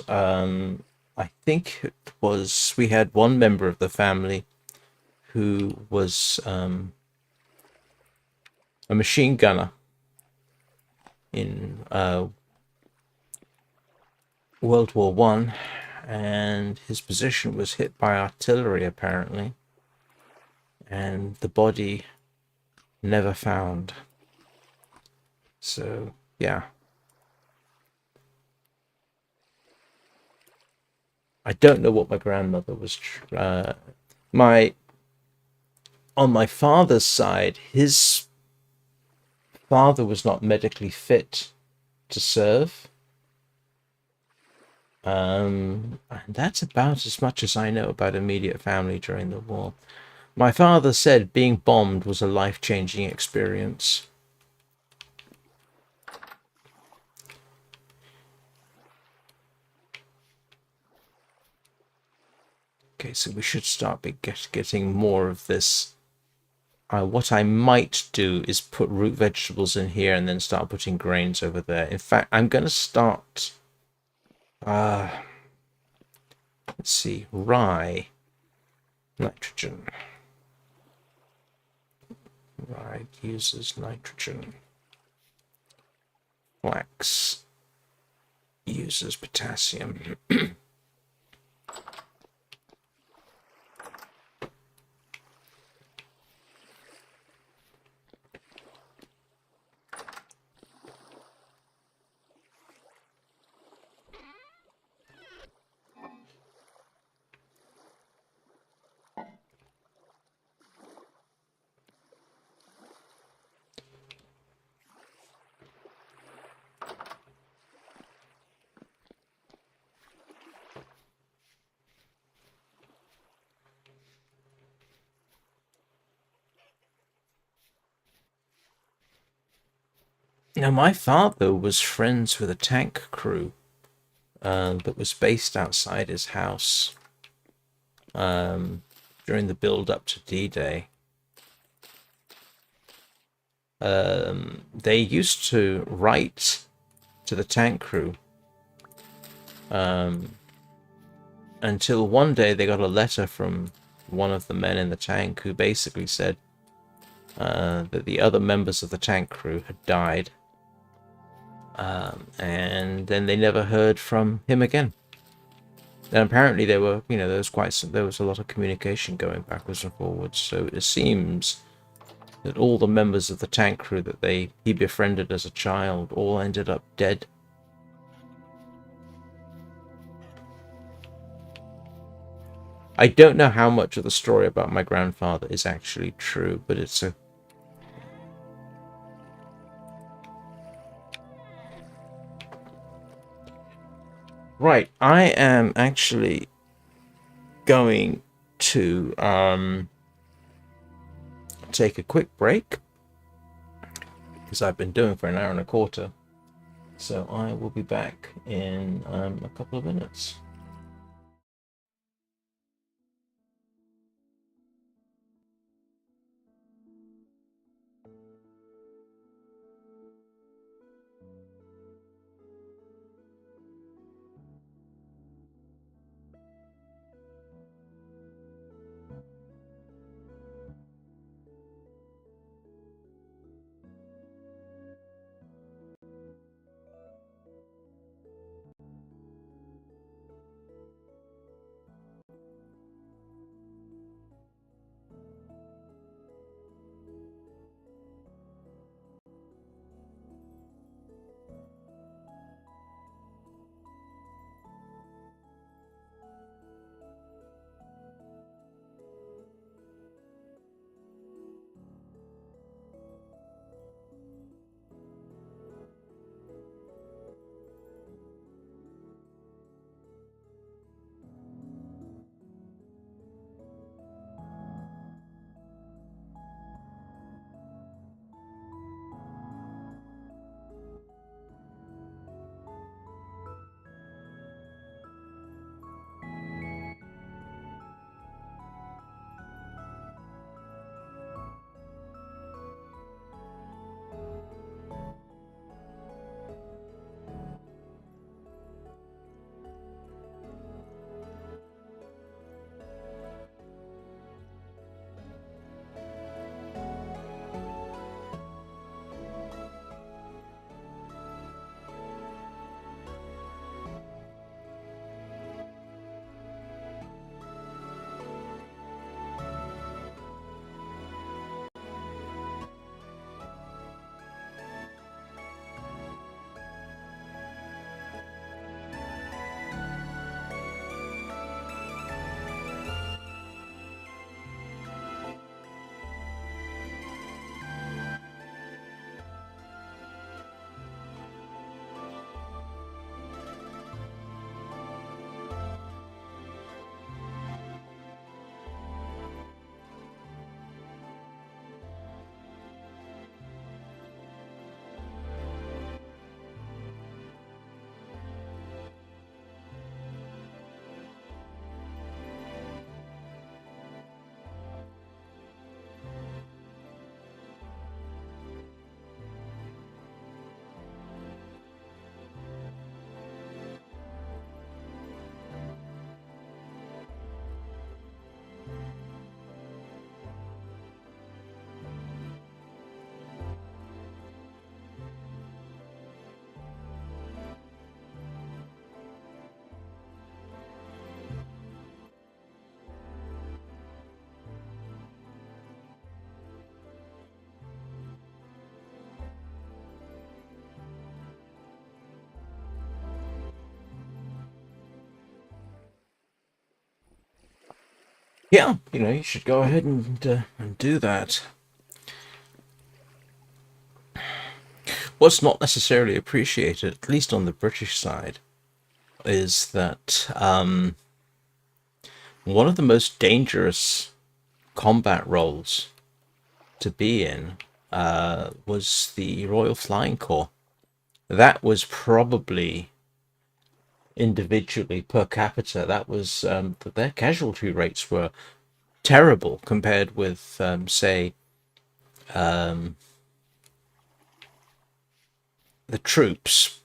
I think it was we had one member of the family who was a machine gunner in World War One, and his position was hit by artillery apparently, and the body never found. So yeah, I don't know what my grandmother was. On my father's side, his father was not medically fit to serve. And that's about as much as I know about immediate family during the war. My father said being bombed was a life-changing experience. Okay, so we should start getting more of this. What I might do is put root vegetables in here and then start putting grains over there. In fact, I'm going to start... let's see, rye, nitrogen. Rye uses nitrogen. Flax uses potassium. Now, my father was friends with a tank crew that was based outside his house during the build-up to D-Day. They used to write to the tank crew until one day they got a letter from one of the men in the tank who basically said that the other members of the tank crew had died. And then they never heard from him again. And apparently there were, there was a lot of communication going backwards and forwards. So it seems that all the members of the tank crew that he befriended as a child all ended up dead. I don't know how much of the story about my grandfather is actually true, but it's a... Right, I am actually going to take a quick break, because I've been doing for an hour and a quarter. So I will be back in a couple of minutes. Yeah, you should go ahead and do that. What's not necessarily appreciated, at least on the British side, is that one of the most dangerous combat roles to be in was the Royal Flying Corps. That was probably individually per capita, that was their casualty rates were terrible compared with, say, um, the troops.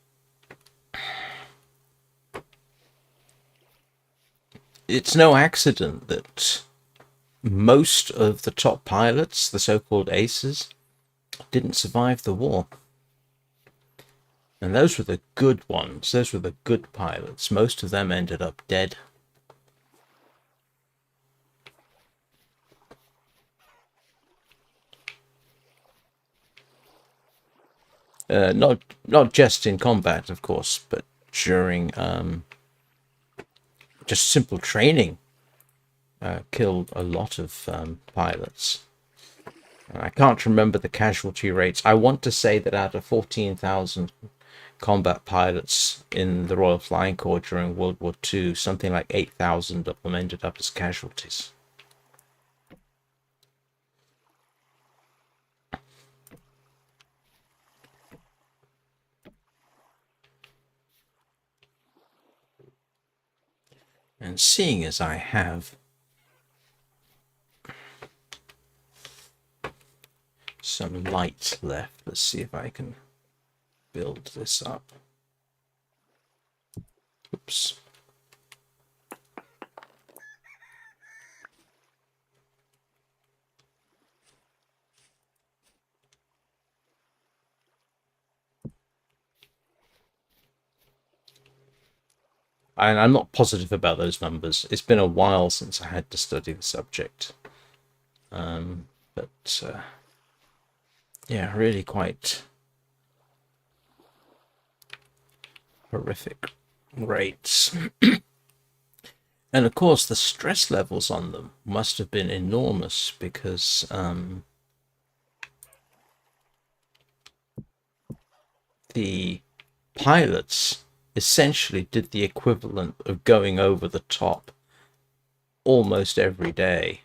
It's no accident that most of the top pilots, the so-called aces, didn't survive the war. And those were the good ones. Those were the good pilots. Most of them ended up dead. Not just in combat, of course, but during just simple training. Killed a lot of pilots. I can't remember the casualty rates. I want to say that out of 14,000 combat pilots in the Royal Flying Corps during World War II, something like 8,000 of them ended up as casualties. And seeing as I have some light left, let's see if I can build this up. Oops. And I'm not positive about those numbers. It's been a while since I had to study the subject. But yeah, really quite horrific rates. And of course, the stress levels on them must have been enormous because the pilots essentially did the equivalent of going over the top almost every day,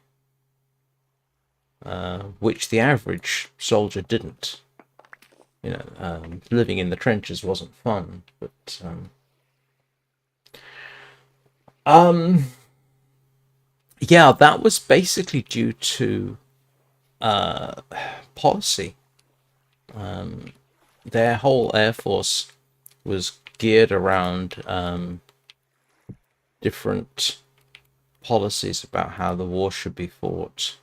which the average soldier didn't. Living in the trenches wasn't fun, but yeah, that was basically due to policy. Their whole air force was geared around different policies about how the war should be fought.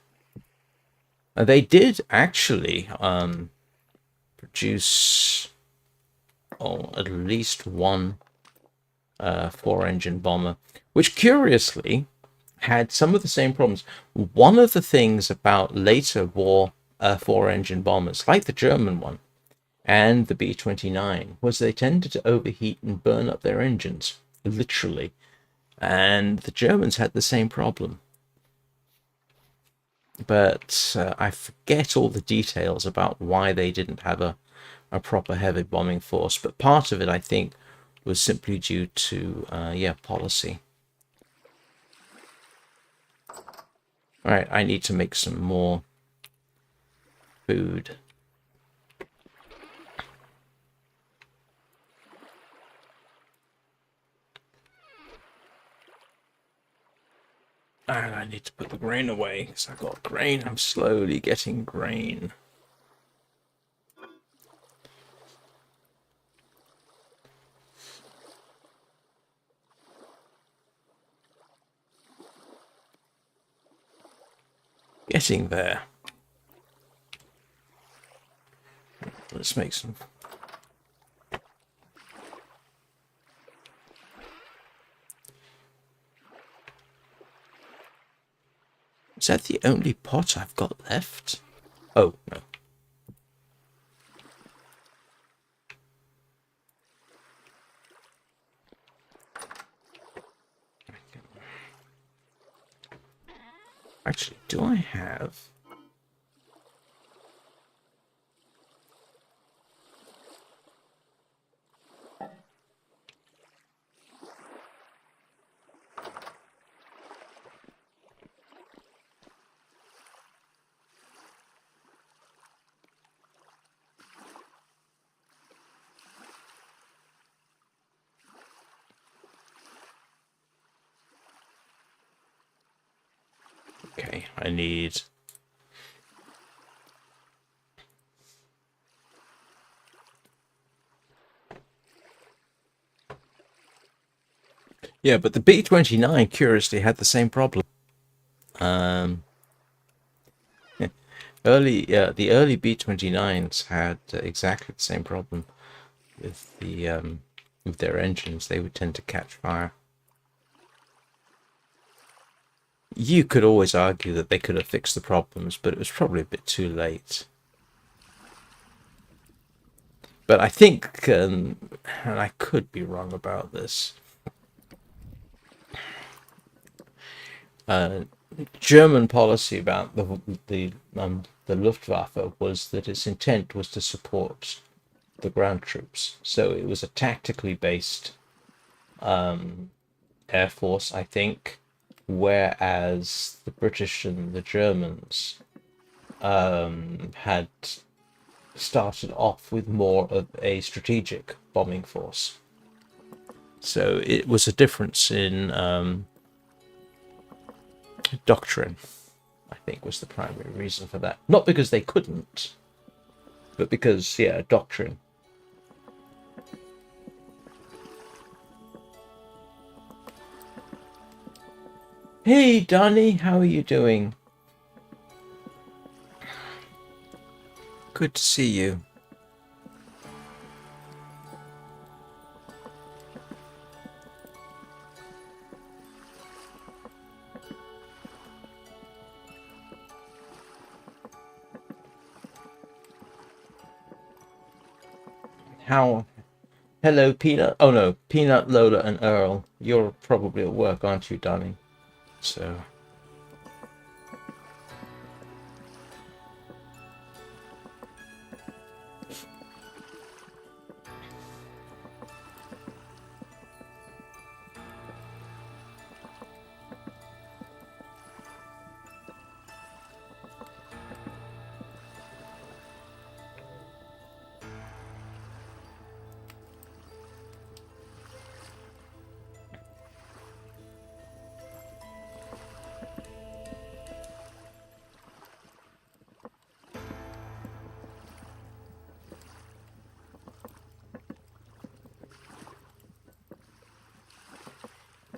They did actually produce at least one four-engine bomber, which curiously had some of the same problems. One of the things about later war four-engine bombers, like the German one and the B-29, was they tended to overheat and burn up their engines, literally. And the Germans had the same problem. But I forget all the details about why they didn't have a proper heavy bombing force. But part of it, I think, was simply due to, policy. All right, I need to make some more food. And I need to put the grain away, because I've got grain. I'm slowly getting grain. Getting there. Let's make some. Is that the only pot I've got left? Oh, no. Actually, do I have... Okay, I need... Yeah, but the B-29 curiously had the same problem. The early B-29s had exactly the same problem with their engines. They would tend to catch fire. You could always argue that they could have fixed the problems, but it was probably a bit too late. But I think, and I could be wrong about this, German policy about the Luftwaffe was that its intent was to support the ground troops. So it was a tactically based air force, I think, whereas the British and the Germans had started off with more of a strategic bombing force. So it was a difference in doctrine, I think, was the primary reason for that. Not because they couldn't, but because, yeah, doctrine. Hey, Donnie, how are you doing? Good to see you. How? Hello, Peanut. Oh no, Peanut, Lola, and Earl. You're probably at work, aren't you, Donnie? So.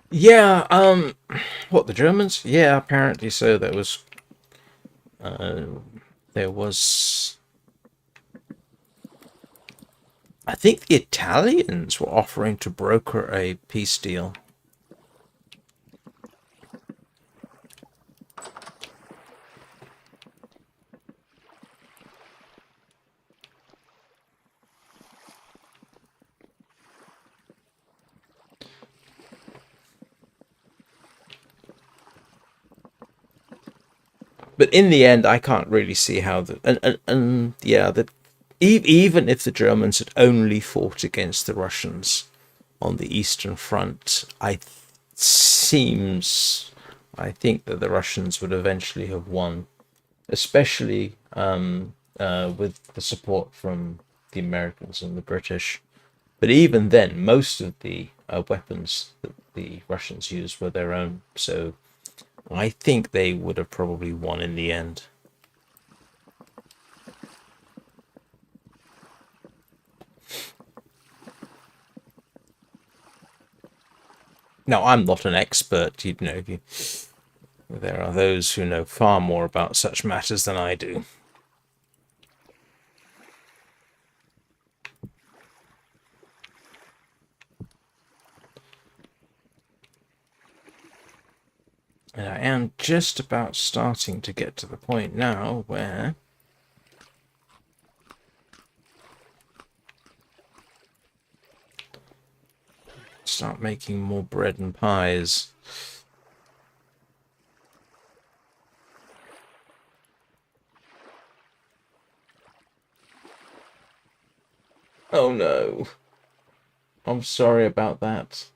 Yeah, what, the Germans? Yeah, apparently so. There was, I think the Italians were offering to broker a peace deal. But in the end, I can't really see how and yeah, that even if the Germans had only fought against the Russians on the Eastern Front, seems I think that the Russians would eventually have won, especially with the support from the Americans and the British. But even then, most of the weapons that the Russians used were their own, so I think they would have probably won in the end. Now, I'm not an expert, there are those who know far more about such matters than I do. And I am just about starting to get to the point now where start making more bread and pies. Oh no. I'm sorry about that.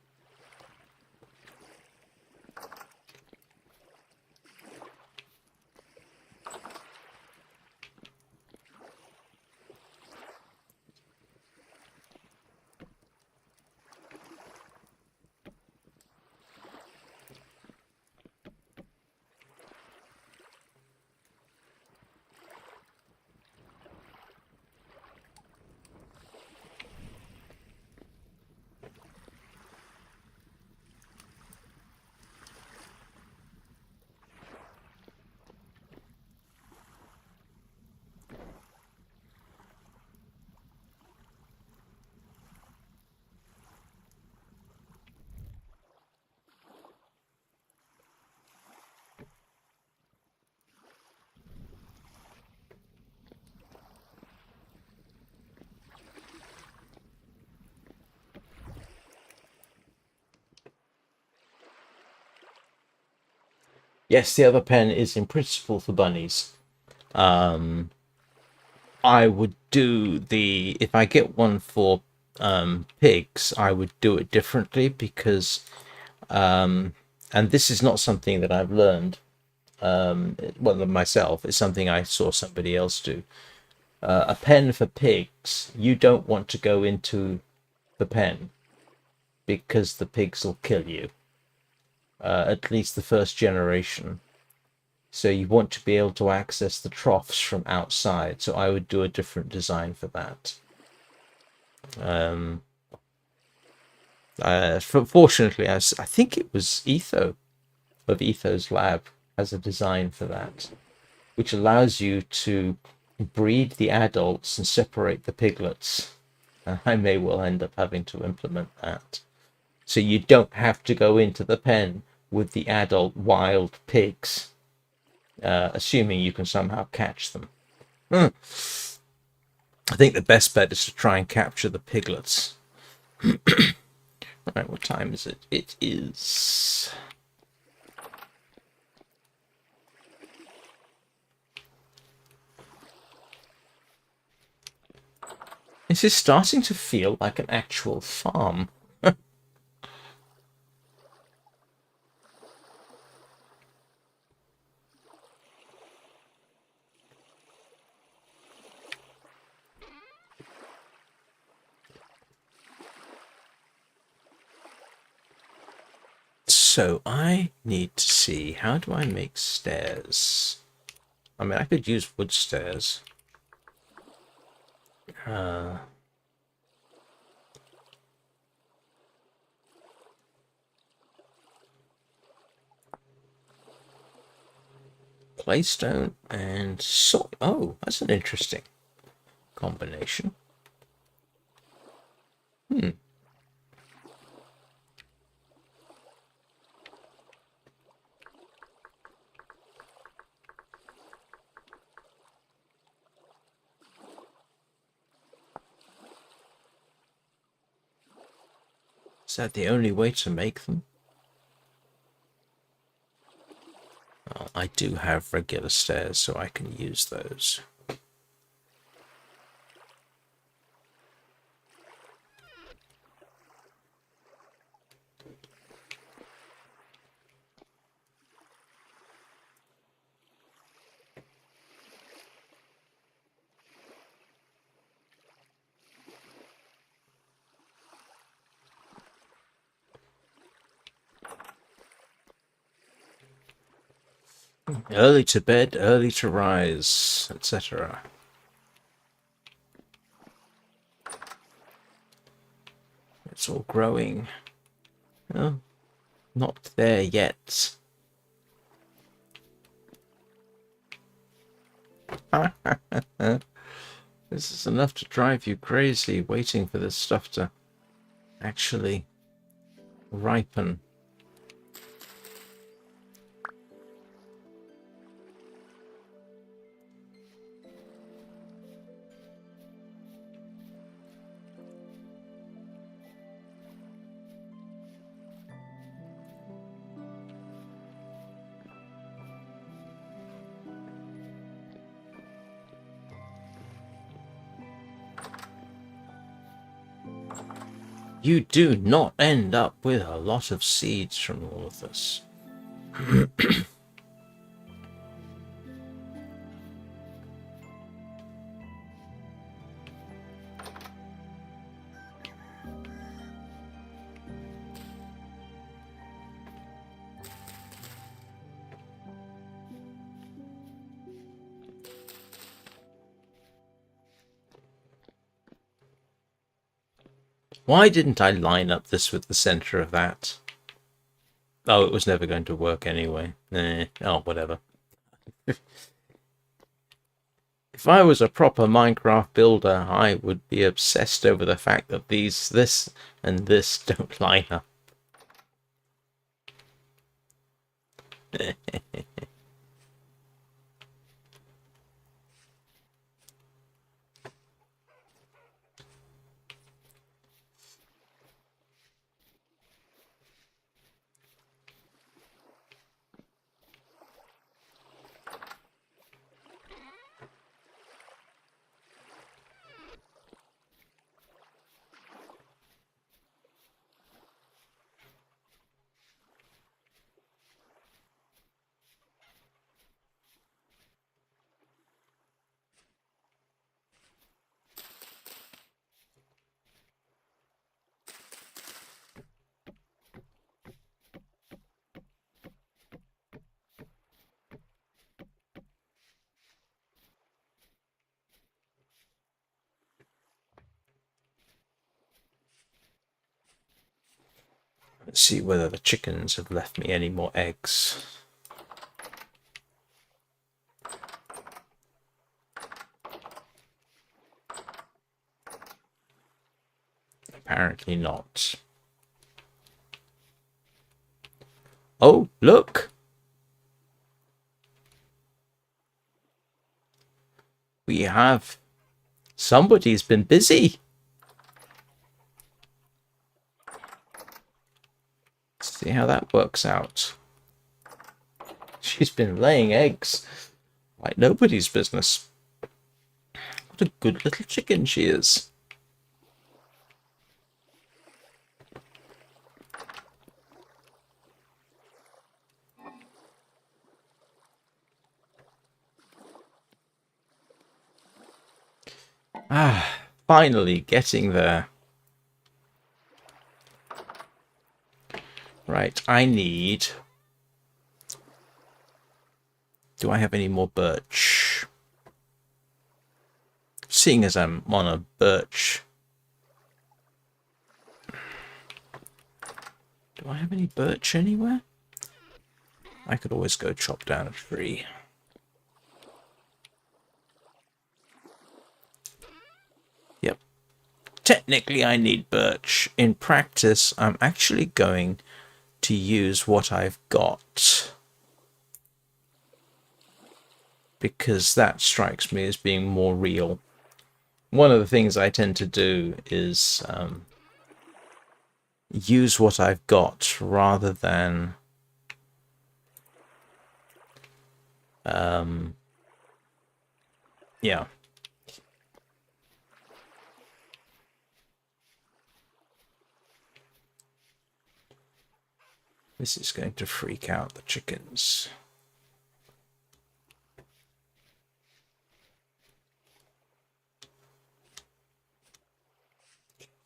Yes, the other pen is in principle for bunnies. Um, I would do the if I get one for pigs, I would do it differently because and this is not something that I've learned well myself. It's something I saw somebody else do. A pen for pigs, you don't want to go into the pen because the pigs will kill you. At least the first generation. So you want to be able to access the troughs from outside. So I would do a different design for that. Fortunately, I think it was Etho's lab has a design for that, which allows you to breed the adults and separate the piglets. And I may well end up having to implement that. So you don't have to go into the pen with the adult wild pigs, assuming you can somehow catch them. I think the best bet is to try and capture the piglets. Right, what time is it? It is... This is starting to feel like an actual farm. So I need to see, how do I make stairs? I mean, I could use wood stairs. Claystone and soil. Oh, that's an interesting combination. Is that the only way to make them? Well, I do have regular stairs, so I can use those. Early to bed, early to rise, etc. It's all growing. Oh, not there yet. This is enough to drive you crazy, waiting for this stuff to actually ripen. You do not end up with a lot of seeds from all of this. Why didn't I line up this with the center of that? Oh, it was never going to work anyway. Oh, whatever. If I was a proper Minecraft builder, I would be obsessed over the fact that this, and this don't line up. Let's see whether the chickens have left me any more eggs. Apparently not. Oh, look! We have... Somebody's been busy. Let's see how that works out. She's been laying eggs like nobody's business. What a good little chicken she is. Ah, finally getting there. Right, I need... Do I have any more birch? Seeing as I'm on a birch... Do I have any birch anywhere? I could always go chop down a tree. Yep. Technically I need birch. In practice, I'm actually going to use what I've got, because that strikes me as being more real. One of the things I tend to do is use what I've got rather than yeah. This is going to freak out the chickens.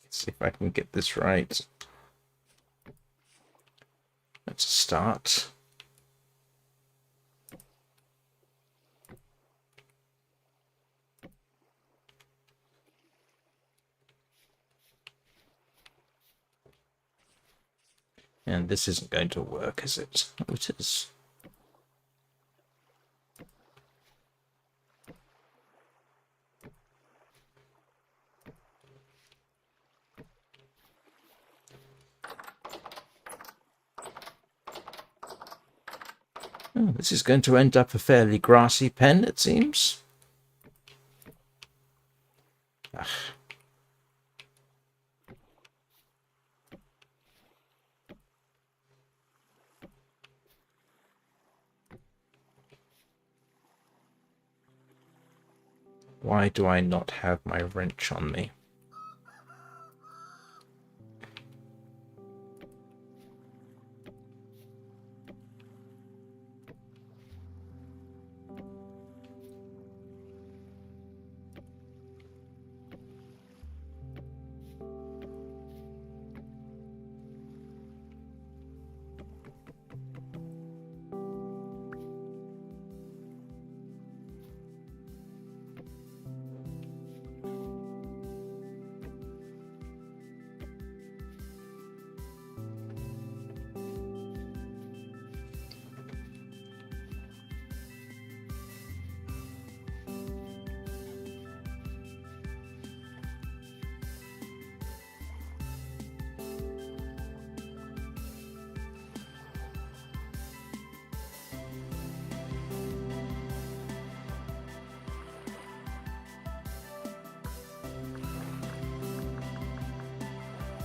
Let's see if I can get this right. Let's start. And this isn't going to work, is it? Oh, it is. Oh, this is going to end up a fairly grassy pen, it seems. Ugh. Why do I not have my wrench on me?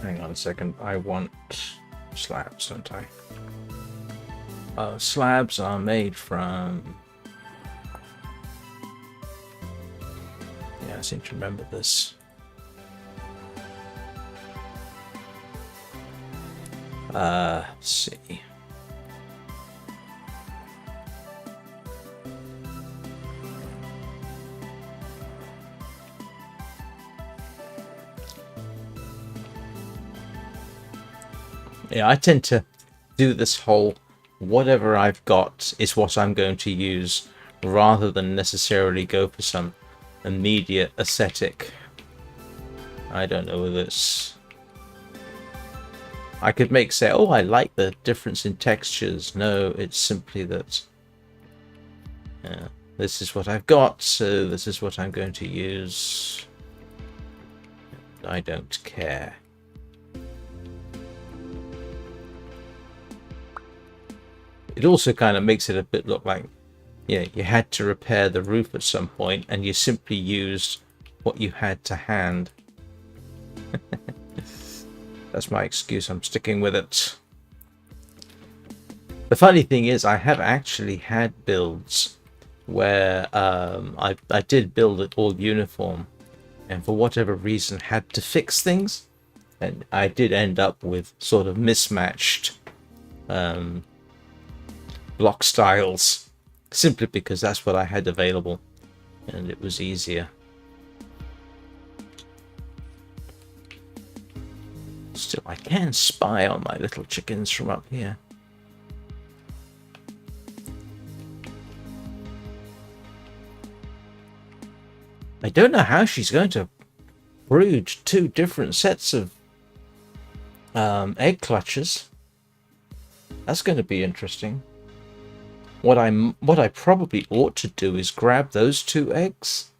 Hang on a second. I want slabs, don't I? Slabs are made from... Yeah, I seem to remember this. Let's see. Yeah, I tend to do this whole whatever I've got is what I'm going to use, rather than necessarily go for some immediate aesthetic. I don't know whether it's... I could say, oh, I like the difference in textures. No, it's simply that this is what I've got, so this is what I'm going to use. I don't care. It also kind of makes it a bit look like, you had to repair the roof at some point and you simply used what you had to hand. That's my excuse. I'm sticking with it. The funny thing is, I have actually had builds where I did build it all uniform, and for whatever reason had to fix things, and I did end up with sort of mismatched block styles, simply because that's what I had available and it was easier. Still, I can spy on my little chickens from up here. I don't know how she's going to brood 2 different sets of egg clutches. That's going to be interesting. What I probably ought to do is grab those 2 eggs.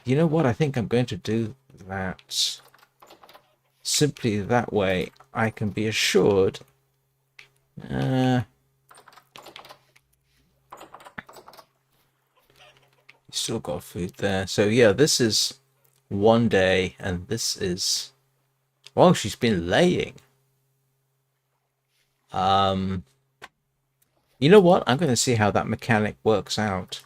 You know what? I think I'm going to do that. Simply that way I can be assured. You still got food there. So yeah, this is 1 day, and this is... Well, she's been laying. You know what? I'm going to see how that mechanic works out.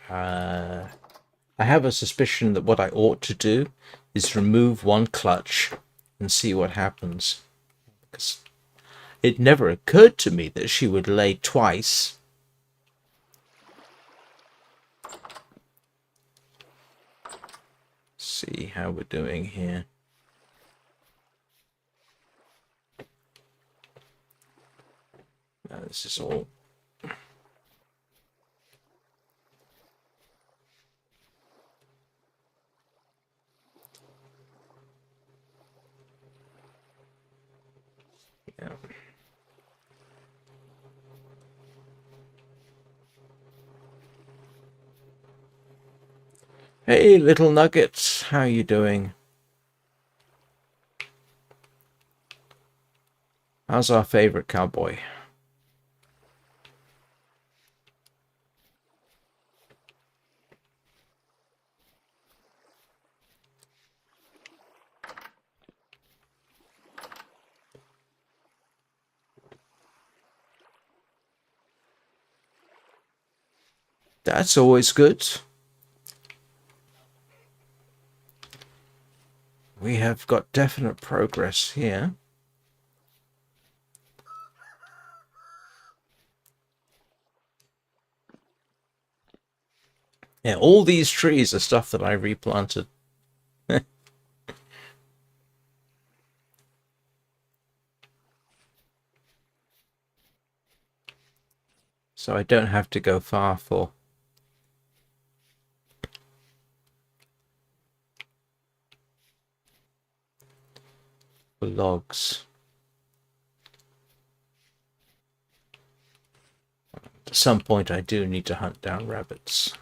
I have a suspicion that what I ought to do is remove 1 clutch and see what happens. Because it never occurred to me that she would lay twice. See how we're doing here. Now this is all... Yeah. Hey, little nuggets, how you doing? How's our favorite cowboy? That's always good. We have got definite progress here. Yeah, all these trees are stuff that I replanted. So I don't have to go far for logs. At some point I do need to hunt down rabbits.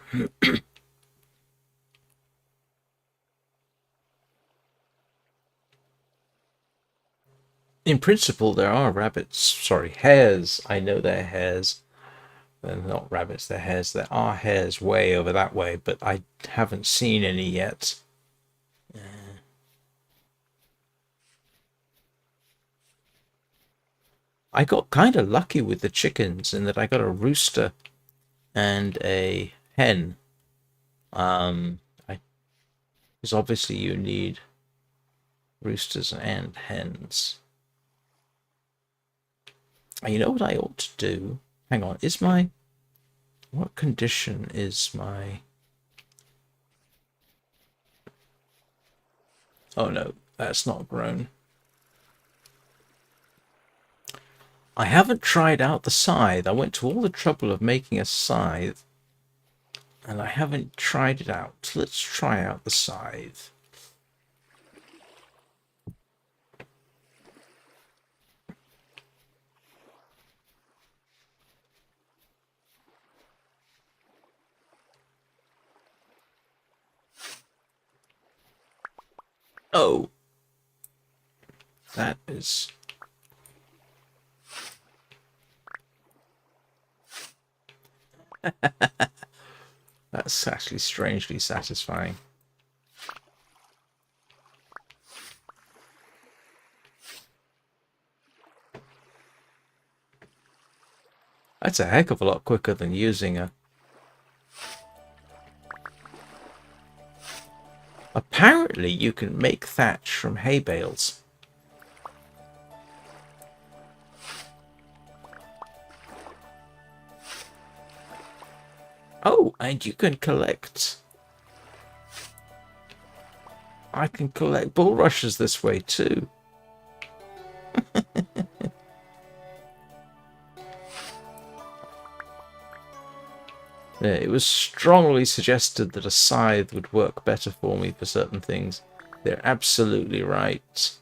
In principle, there are rabbits. Sorry, hares. I know they're hares. They're not rabbits, they're hares. There are hares way over that way, but I haven't seen any yet. I got kind of lucky with the chickens in that I got a rooster and a hen. I because obviously you need roosters and hens. And you know what I ought to do? Hang on, what condition is my... Oh no, that's not grown. I haven't tried out the scythe. I went to all the trouble of making a scythe, and I haven't tried it out. Let's try out the scythe. Oh, that is... That's actually strangely satisfying. That's a heck of a lot quicker than using a... Apparently you can make thatch from hay bales. Oh, and you can collect... I can collect bulrushes this way too. Yeah, it was strongly suggested that a scythe would work better for me for certain things. They're absolutely right.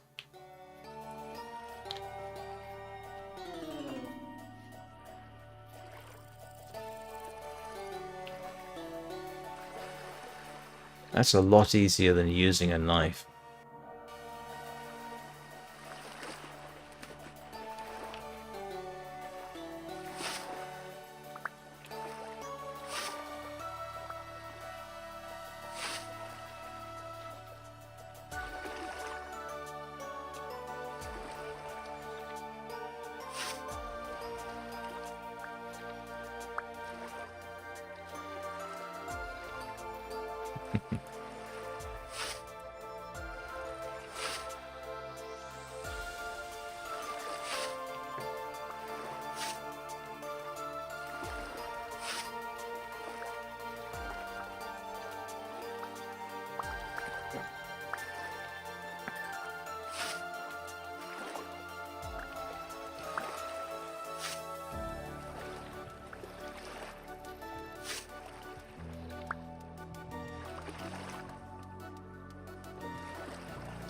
That's a lot easier than using a knife.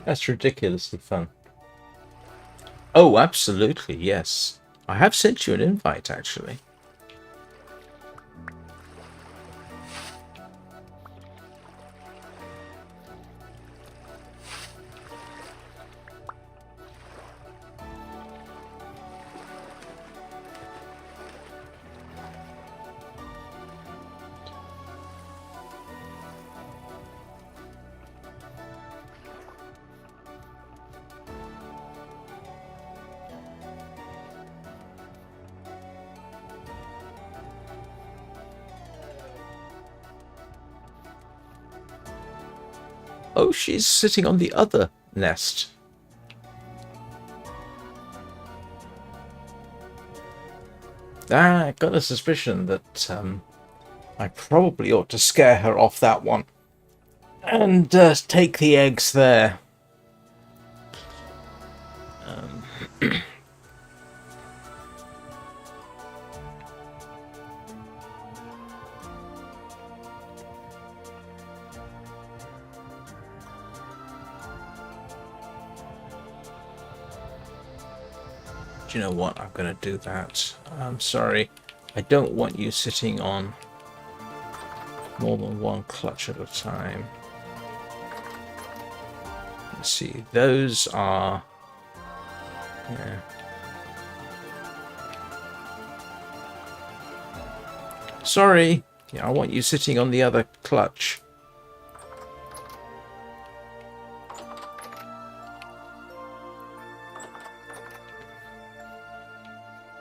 That's ridiculously fun. Oh, absolutely, yes. I have sent you an invite, actually. Oh, she's sitting on the other nest. I got a suspicion that I probably ought to scare her off that one and take the eggs there. Do you know what? I'm going to do that. I'm sorry. I don't want you sitting on more than one clutch at a time. Let's see. Those are... Yeah. Sorry. Yeah, I want you sitting on the other clutch.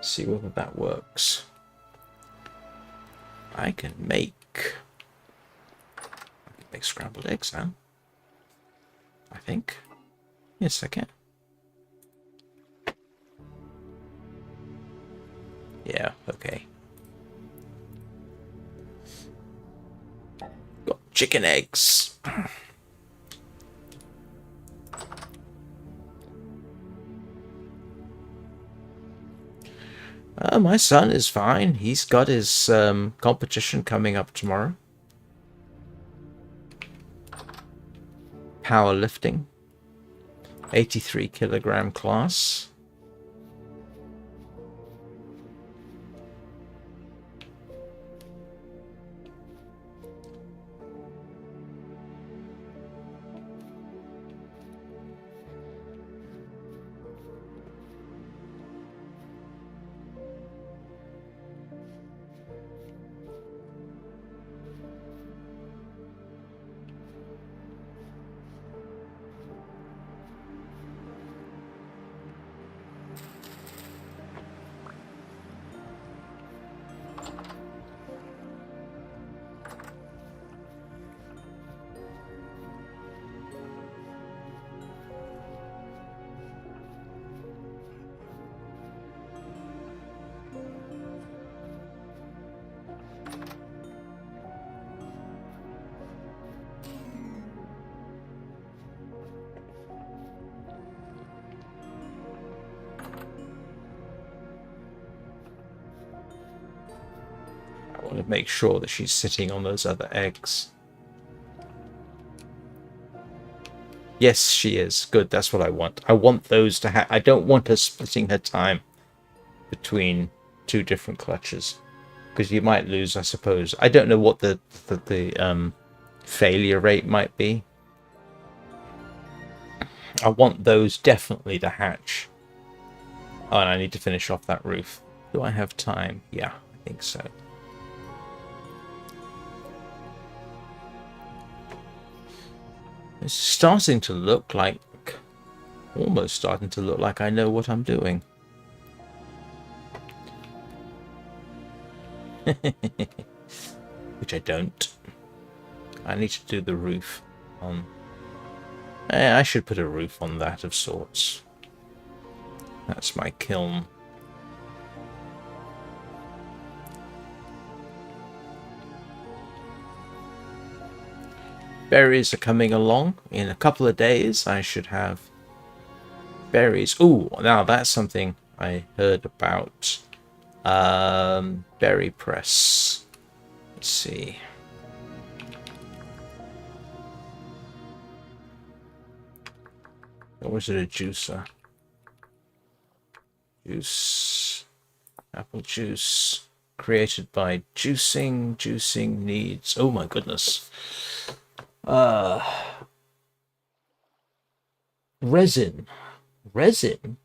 See whether that works. I can make scrambled eggs now. I think. Yes, I can. Yeah, okay. Got chicken eggs. My son is fine. He's got his competition coming up tomorrow. Powerlifting. 83 kilogram class. I want to make sure that she's sitting on those other eggs. Yes, she is. Good, that's what I want. I want those to have... I don't want her splitting her time between two different clutches. Because you might lose, I suppose. I don't know what the failure rate might be. I want those definitely to hatch. Oh, and I need to finish off that roof. Do I have time? Yeah, I think so. It's starting to look like... almost starting to look like I know what I'm doing. Which I don't. I need to do the roof on... I should put a roof on that of sorts. That's my kiln. Berries are coming along. In a couple of days, I should have berries. Ooh, now that's something I heard about. Berry press. Let's see. Or was it a juicer? Juice. Apple juice. Created by juicing. Juicing needs... oh my goodness. Resin. Resin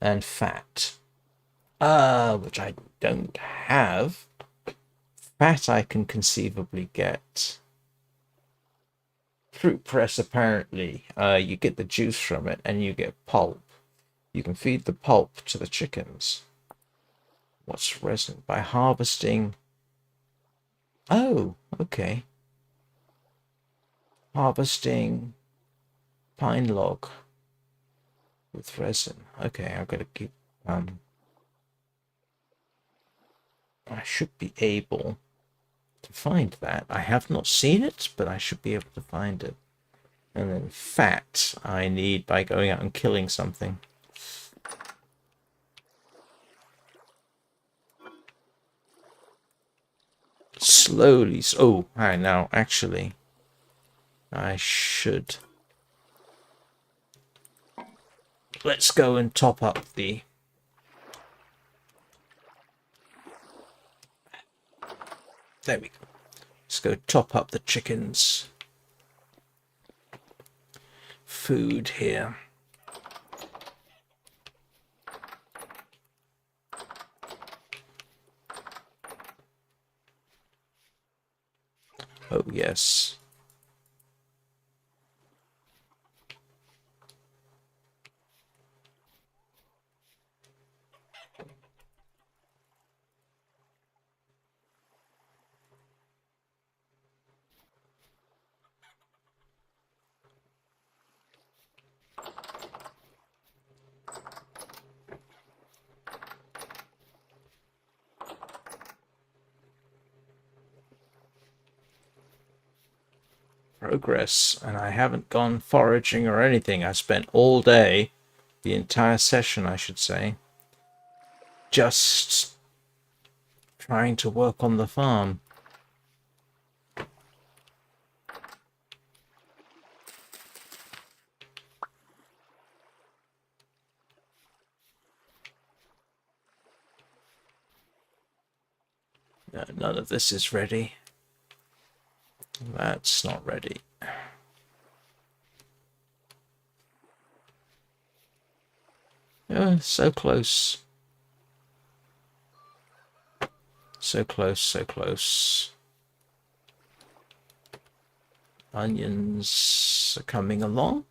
and fat. Which I don't have. Fat I can conceivably get. Fruit press, apparently. You get the juice from it and you get pulp. You can feed the pulp to the chickens. What's resin? By harvesting... oh, okay. Harvesting pine log with resin. Okay, I've got to keep... I should be able to find that. I have not seen it, but I should be able to find it. And then fat I need by going out and killing something. Slowly. Oh, hi, now, actually, I should... let's go and top up the... there we go. Let's go top up the chickens' food here. Oh, yes. progress, and I haven't gone foraging or anything. I spent all day, the entire session, I should say, just trying to work on the farm. No, none of this is ready. That's not ready. Oh, so close. So close, so close. Onions are coming along.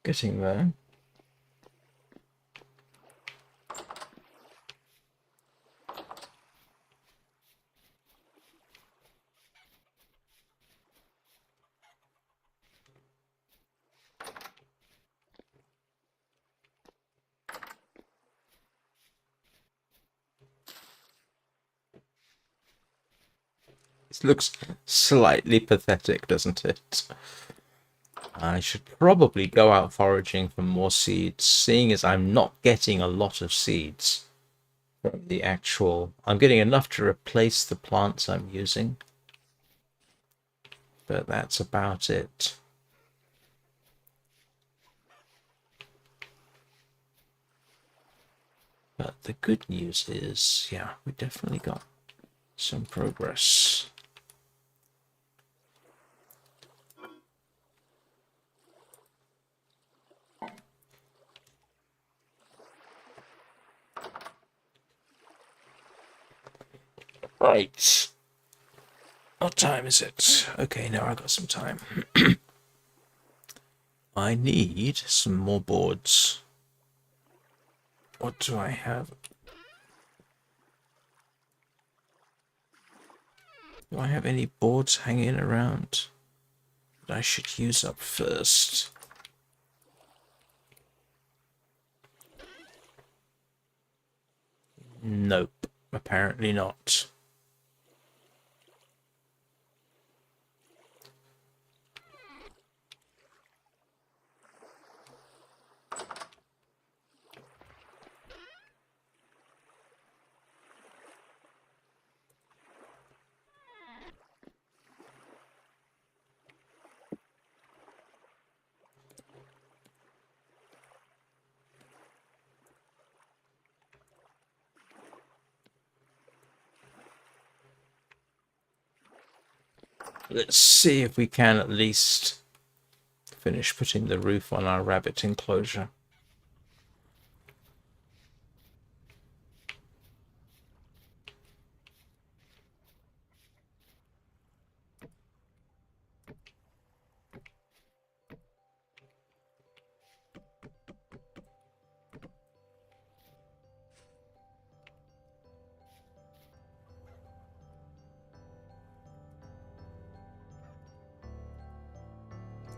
Getting there. It looks slightly pathetic, doesn't it? I should probably go out foraging for more seeds, seeing as I'm not getting a lot of seeds from the actual... I'm getting enough to replace the plants I'm using, but that's about it. But the good news is, yeah, we definitely got some progress. Right. What time is it? Okay, now I got some time. I need some more boards. What do I have? Do I have any boards hanging around that I should use up first? Nope, apparently not. Let's see if we can at least finish putting the roof on our rabbit enclosure.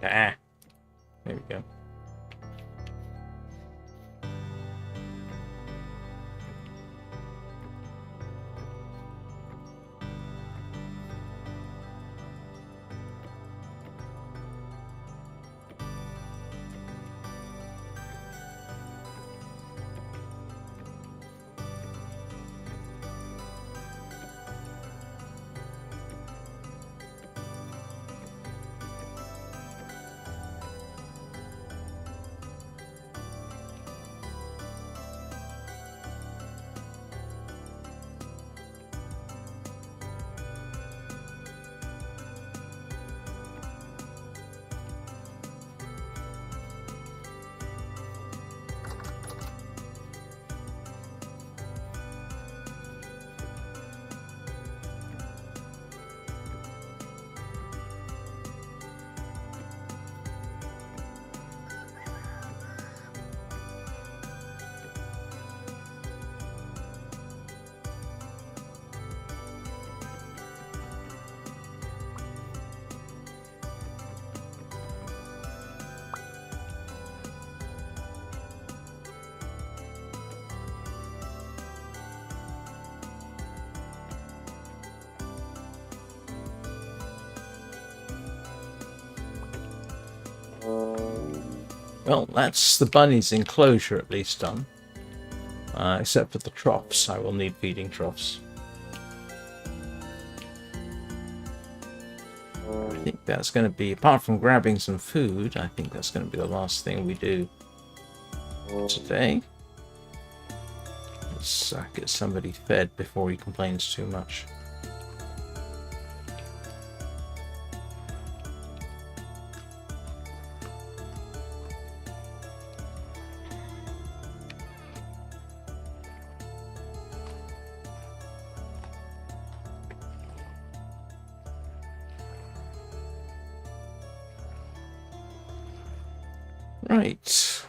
Ah, there we go. Well, that's the bunny's enclosure at least done. Except for the troughs. I will need feeding troughs. I think that's going to be, apart from grabbing some food, I think that's going to be the last thing we do today. Let's get somebody fed before he complains too much. Right.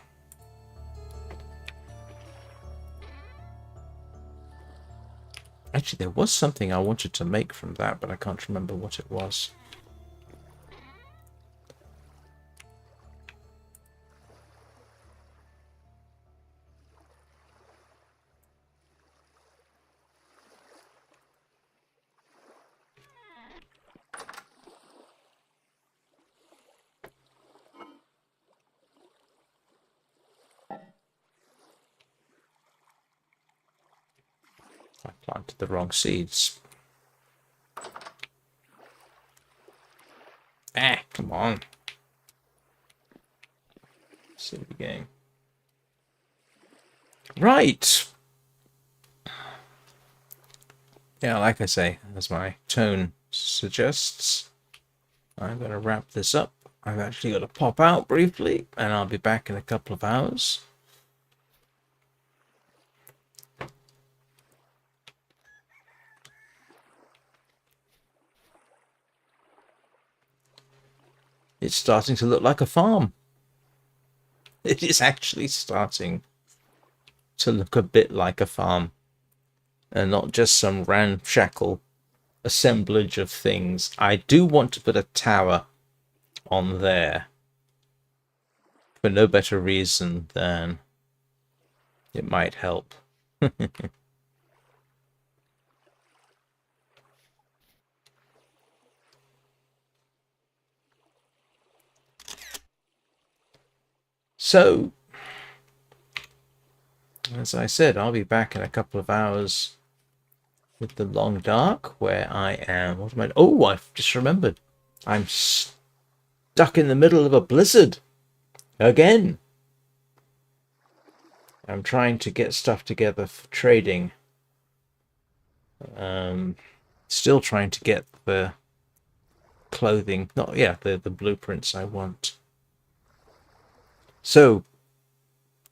Actually, there was something I wanted to make from that, but I can't remember what it was. I planted the wrong seeds. Ah, come on. Silly game. Right. Yeah, like I say, as my tone suggests, I'm going to wrap this up. I've actually got to pop out briefly, and I'll be back in a couple of hours. It's starting to look like a farm. It is actually starting to look a bit like a farm, and not just some ramshackle assemblage of things. I do want to put a tower on there for no better reason than it might help. So, as I said, I'll be back in a couple of hours with the long dark, where I am. What am I? Oh, I've just remembered. I'm stuck in the middle of a blizzard again. I'm trying to get stuff together for trading. Still trying to get the clothing, the blueprints I want. So,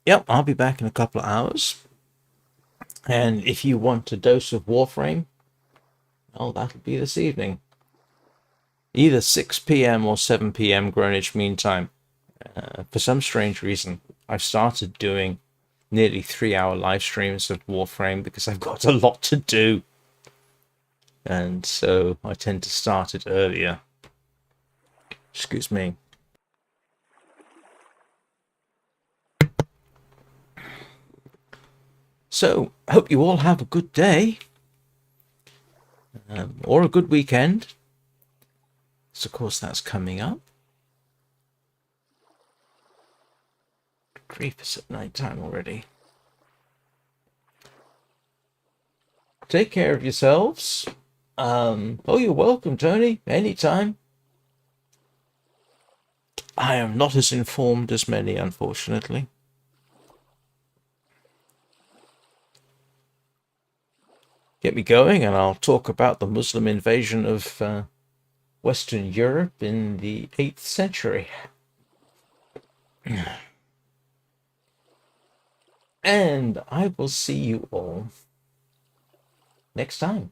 yep, I'll be back in a couple of hours. And if you want a dose of Warframe, well, that'll be this evening. Either 6 p.m. or 7 p.m. Greenwich Mean Time. For some strange reason, I've started doing nearly 3-hour live streams of Warframe because I've got a lot to do. And so I tend to start it earlier. Excuse me. So, hope you all have a good day. Or a good weekend. So, of course, that's coming up. Grief, it's at night time already. Take care of yourselves. Oh, you're welcome, Tony. Anytime. I am not as informed as many, unfortunately. Get me going, and I'll talk about the Muslim invasion of Western Europe in the 8th century. And I will see you all next time.